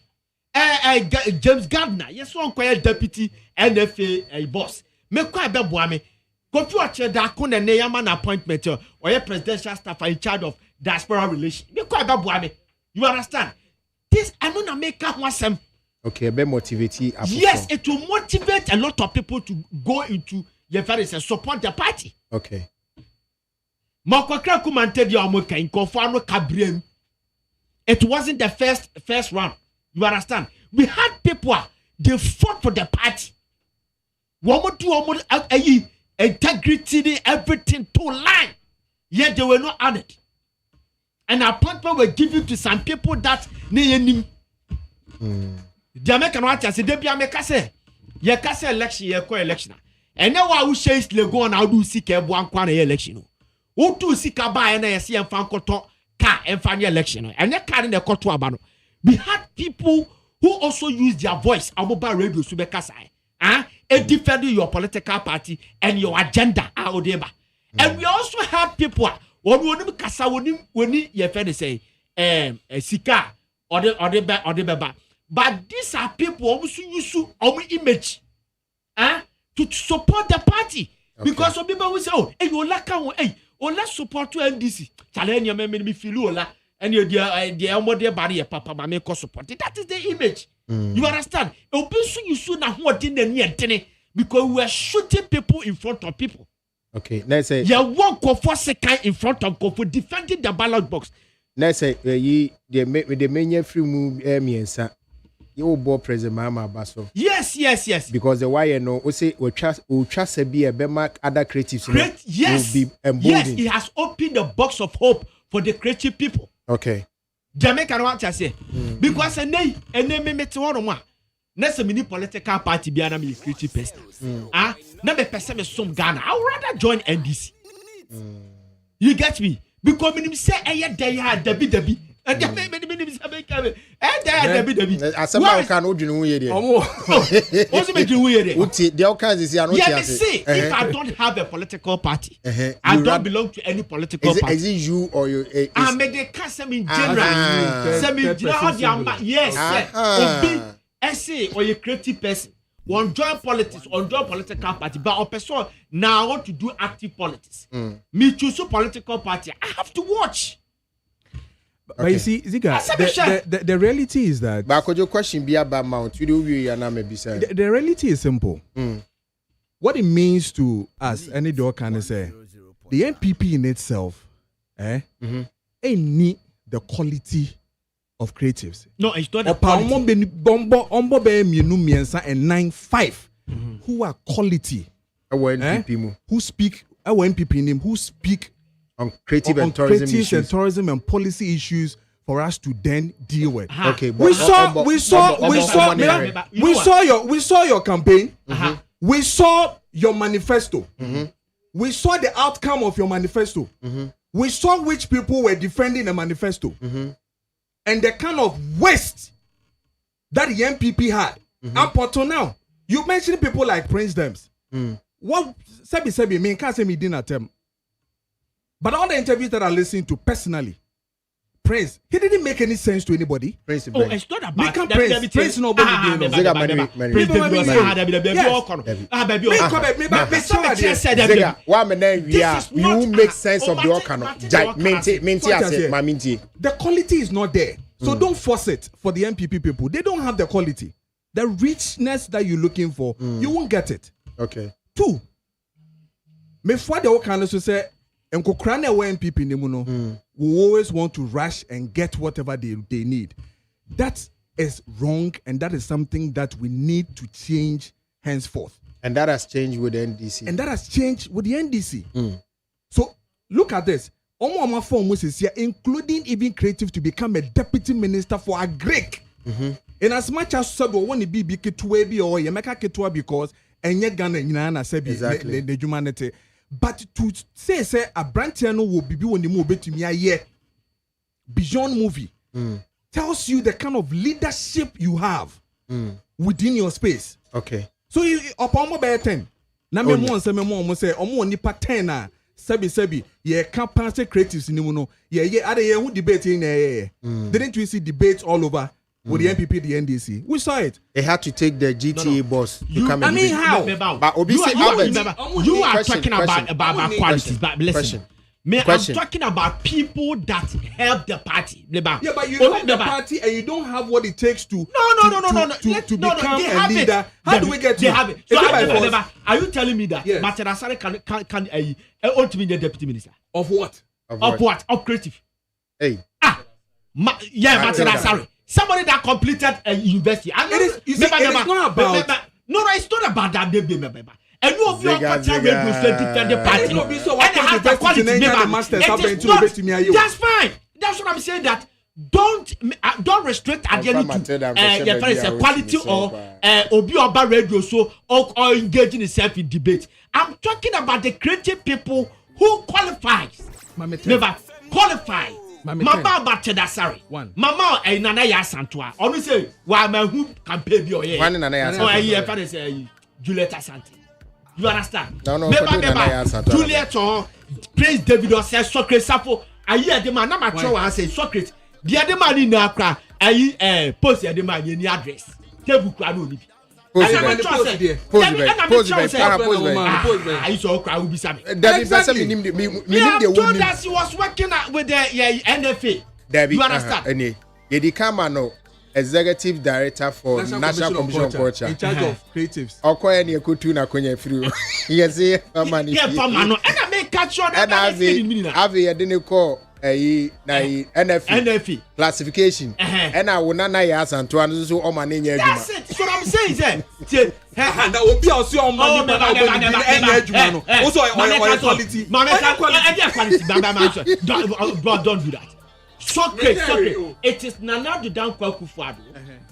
[SPEAKER 2] James Gardner, yes, one quiet deputy NFA boss. Me kwa ebe boame. Go to a chair that con and Neyaman appointment or a presidential staff in charge of diaspora relations. You understand? This I don't make up one.
[SPEAKER 1] Okay, be motivate.
[SPEAKER 2] Yes, it will motivate a lot of people to go into your various and support the party.
[SPEAKER 1] Okay.
[SPEAKER 2] It wasn't the first round. You understand? We had people they fought for the party. Integrity, everything to line. Yet they were not added. And appointment were given to some people that need the American watchers say, Debbie Amekase, Yakase election, Yako election. And now I will chase Lego and I'll do seek a one quarter election. Who to seek a buy and I see and fan car and fan election. And that car in the court. We had people who also use their voice, our mobile radio, Subekasai. Defending your political party and your agenda. And we also have people when you say Sika or the but these are people also use our image to support the party. Okay. Because some people will say, oh, hey, let's support to NDC. Challenge your memory feel and you're more dear barrier, Papa, but make us support it. That is the image. You understand? Because we are shooting people in front of people.
[SPEAKER 1] Okay, let's say
[SPEAKER 2] you want for second in front of for defending the ballot box.
[SPEAKER 1] Let's say the main free move you bought President Mahama Basso.
[SPEAKER 2] Yes.
[SPEAKER 1] Because the why we say we trust be a bemak other creatives.
[SPEAKER 2] Yes.
[SPEAKER 1] Will be emboldened.
[SPEAKER 2] Yes, he has opened the box of hope for the creative people.
[SPEAKER 1] Okay.
[SPEAKER 2] Jamaica what I say. Because a me met one. Next mini political party be an creative person. Never person some Ghana. I would rather join NDC. You get me? Because when you say they are Debbie. And the if I don't have a political party, I don't belong to any political party.
[SPEAKER 1] Is it you or you?
[SPEAKER 2] I made the custom in general. Yes, I say, or you creative person. One join politics, one join political party, but a person now I want to do active politics. Me choose a political party. I have to watch.
[SPEAKER 5] But you see, Ziga, the reality is that.
[SPEAKER 1] But could your question be about Mount? The
[SPEAKER 5] reality is simple. What it means to us, any dog can say, the NPP in itself, ain't need the quality of creatives.
[SPEAKER 2] No, it's not a quality.
[SPEAKER 5] And 9-5 who are quality. Who speak our NPP name, who speak
[SPEAKER 1] on creative and tourism issues.
[SPEAKER 5] And tourism and policy issues for us to then deal with.
[SPEAKER 1] Okay,
[SPEAKER 5] we saw your campaign. We saw your manifesto. We saw the outcome of your manifesto. We saw which people were defending the manifesto. And the kind of waste that the MPP had. Up until now, you mentioned people like Prince Dems. What Sebi me can't say me dinner term. But all the interviews that I listened to personally, Prince, he didn't make any sense to anybody.
[SPEAKER 1] Prince,
[SPEAKER 2] it's not about
[SPEAKER 5] Prince nobody.
[SPEAKER 1] You make sense of the
[SPEAKER 5] The quality is not there. So don't force it for the MPP people. They don't have the quality. The richness that you're looking for, you won't get it.
[SPEAKER 1] Okay.
[SPEAKER 5] 2. Me for the kind of say Nkokrana MPP nemuno will always want to rush and get whatever they need. That is wrong, and that is something that we need to change henceforth.
[SPEAKER 1] And that has changed with the NDC.
[SPEAKER 5] So look at this. Including even creative to become a deputy minister for Agric. And as much as said want to be K2 or Yamaka K2 because and yet Ghana
[SPEAKER 1] exactly
[SPEAKER 5] the humanity. But to say a Brantiano will be when the movie to me a year beyond movie tells you the kind of leadership you have within your space.
[SPEAKER 1] Okay.
[SPEAKER 5] So upon my 10. Now me say omo nipa 10 sebi can't pass creatives in the who debating didn't we see debates all over with the NPP, the NDC? We saw it.
[SPEAKER 1] They had to take the GTA boss to come.
[SPEAKER 5] I mean, how?
[SPEAKER 1] But
[SPEAKER 2] you are talking about qualities. But listen, I'm talking about people that help the party.
[SPEAKER 5] Yeah, but you help the party and you don't have what it takes to to become a leader. How do we get to?
[SPEAKER 2] They have it. So are you telling me that Materasare can ultimately be the deputy minister
[SPEAKER 5] of what?
[SPEAKER 2] Of what? Of creative.
[SPEAKER 1] Hey.
[SPEAKER 2] Materasare. Somebody that completed a university.
[SPEAKER 5] It's not about.
[SPEAKER 2] No, it's not about that, baby. And you have your radio state defend the party. And have the quality. That's fine. That's what I'm saying. That don't restrict again to quality or obi oba radio so or engaging itself in debate. I'm talking about the creative people who qualifies. Never qualify. Mama Tedasari. Mama Nana Yasantua. Onu say wa ma who campaign bi oye.
[SPEAKER 1] One Nana Yasantua.
[SPEAKER 2] Say Juliet Asante. You understand?
[SPEAKER 1] No,
[SPEAKER 2] Juliet or Prince David or say Socrates Sapo. Ayi de man na ma tro wa say Socrates. The other man in Accra. Ayi post the man any address. Table kwa no ni.
[SPEAKER 1] Exactly.
[SPEAKER 2] She was working with the NFA. You understand?
[SPEAKER 1] Executive Director for National Commission on Culture.
[SPEAKER 5] In charge of creatives.
[SPEAKER 1] Okoye ni ekutu na kwenye free. Yes,
[SPEAKER 2] and I make catch on.
[SPEAKER 1] And Ave yedene call NFE classification and I will not yes and to answer so on my name.
[SPEAKER 2] That's it. That's what I'm saying.
[SPEAKER 5] That will be also on money. Also, quality.
[SPEAKER 2] Don't do that. Socrates. It is Nana the Dan Kwaku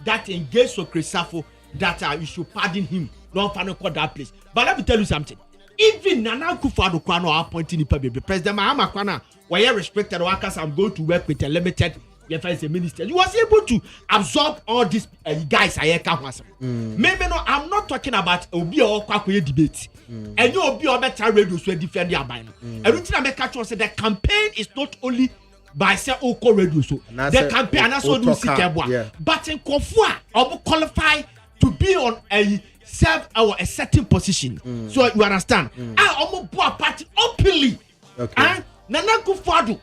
[SPEAKER 2] that engaged Socrates that you should pardon him. Don't find that place. But let me tell you something. Even Nana Akufo-Addo Kwano appointing the President Mahama Kwana, where you respected workers, I'm going to work with a limited as a minister. You was able to absorb all these guys. Maybe no, I'm not talking about Obi or Kwakuye debate. And you Obi or better radio so defend your mind. Everything I make catch say the campaign is not only by say Oko radio so the campaign and also do Sikebwa, but in Kofua or qualify to be on a serve a certain position. So you understand? I almost bought a party openly. And Nana Akufo-Addo,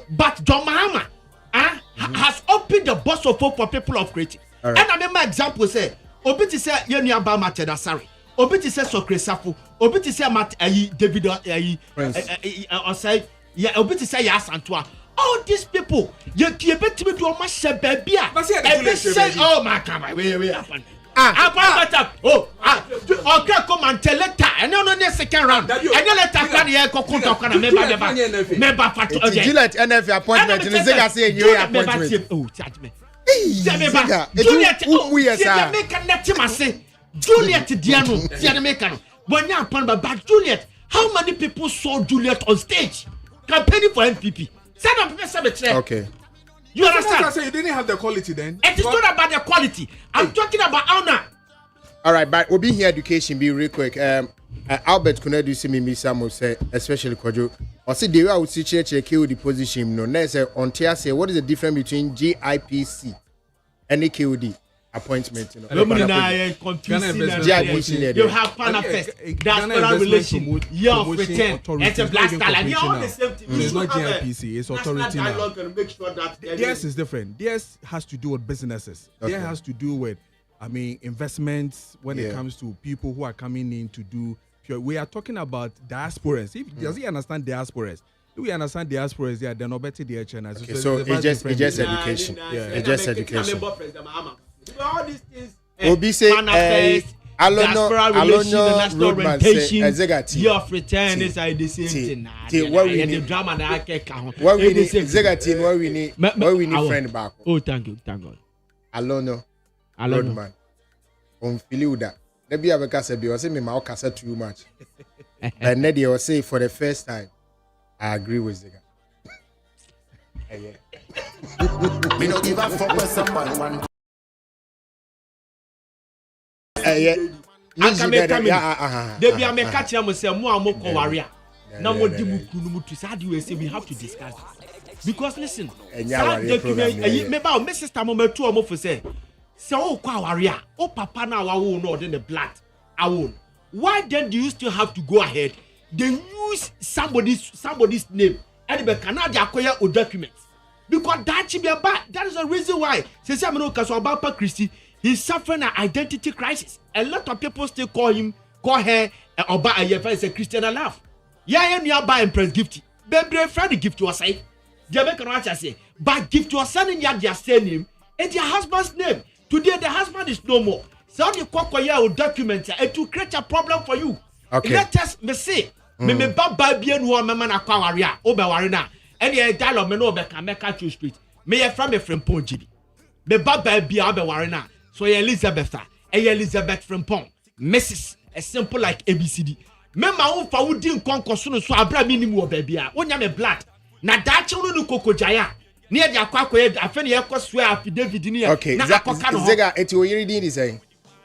[SPEAKER 2] but John Mahama has opened the box of hope for people of creative. And I remember example say, Obiti say Yeni Abama Chedasari, Obiti say Socrates, Obiti say David or say Obiti say Yas Antoine. All these people, you bet me to a much baby. Oh my God, wait happen. Okay, come and tell letter. And no second round. And you let us can hear Kokunta member
[SPEAKER 1] Juliet NF appointment in the say you appointment.
[SPEAKER 2] Oh, charge me. Juliet, make a net say Juliet Diano, Tiana when you appointment but Juliet, how many people saw Juliet on stage campaigning for MPP? Okay. You understand?
[SPEAKER 5] So you didn't have the quality then.
[SPEAKER 2] It is not about the quality. I'm talking about honor.
[SPEAKER 1] All right, but we'll be here education. Be real quick. Albert Kunedu see me some say, especially Kojo. I see the way I would see church the position. No, next on Tia say what is the difference between GIPC and the KOD appointment? You
[SPEAKER 2] have Panafest, diaspora relation, year of return, it's a black talent. You're all the same thing.
[SPEAKER 5] It's not GIPC, it's authority now.
[SPEAKER 2] Make sure that
[SPEAKER 5] DS is different. DS has to do with businesses. DS has to do with, investments when it comes to people who are coming in to do. We are talking about diasporans. Does he understand diasporas? Do we understand diasporas? Yeah, they're not better the HNS.
[SPEAKER 1] Okay, so it's just education. It's just education.
[SPEAKER 2] All these things.
[SPEAKER 1] Obi say,
[SPEAKER 2] diaspora relation, national orientation,
[SPEAKER 1] year
[SPEAKER 2] of return is the same thing.
[SPEAKER 1] What we need,
[SPEAKER 2] drama that I can't.
[SPEAKER 1] what we need, what we need friend back.
[SPEAKER 2] Oh, thank God.
[SPEAKER 1] Alono, Roadman. On Filiuda. Maybe I will say, because me my kasa too much. And Neddy will say for the first time, I agree with Zega.
[SPEAKER 3] Me no give a fuck with someone.
[SPEAKER 2] They be a mekachi am say mo amoko warrior. Na mo di mu kunu mu to say how do you say we have to discuss this? Because listen, me ba me sister mo metu o mo for say o kwa warrior, o papa na wa wo no the blood. Why then do you still have to go ahead? They use somebody's name and they cannot acquire o documents. Because that should be about that is the reason why. Say me no kaso about Christy. He's suffering an identity crisis. A lot of people still call her, or buy a Christian alive. Yeah, you buy and press gift. Baby, friend gift was say. Jamaica watch say, but gift was sending your surname and your husband's name. Today the husband is no more. So you call document it will create a problem for you.
[SPEAKER 1] Okay.
[SPEAKER 2] Let us me say, me baba bien who man aquaria, Oberwarina, and the dialogue me no be can make at you street. Me a from Ponji. Me baba be Oberwarina. So Elizabeth from Pong, Mrs. As simple like ABCD. Remember who for who didn't conquer so abra minimum baby. When you're blood. Na dacha no koko jaya. Near the aqua, I find your cost swear affidavit in here.
[SPEAKER 1] Okay, Zega, it's what you're reading this.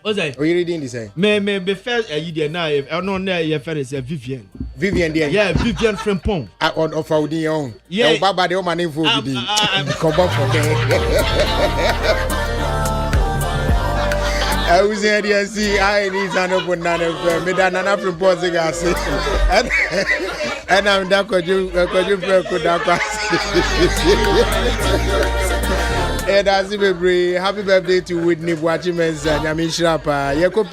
[SPEAKER 2] What's that?
[SPEAKER 1] What you reading this?
[SPEAKER 2] May be fair, you now. I know your friend is Vivian.
[SPEAKER 1] Vivian, dear.
[SPEAKER 2] Yeah, Vivian from Pong.
[SPEAKER 1] On of our own. Yeah, Baba, the old name for come up for I was here to see I need an open nana from Portugal. And I'm that could you and as happy birthday to Whitney Watchman and Yamin Shrapa.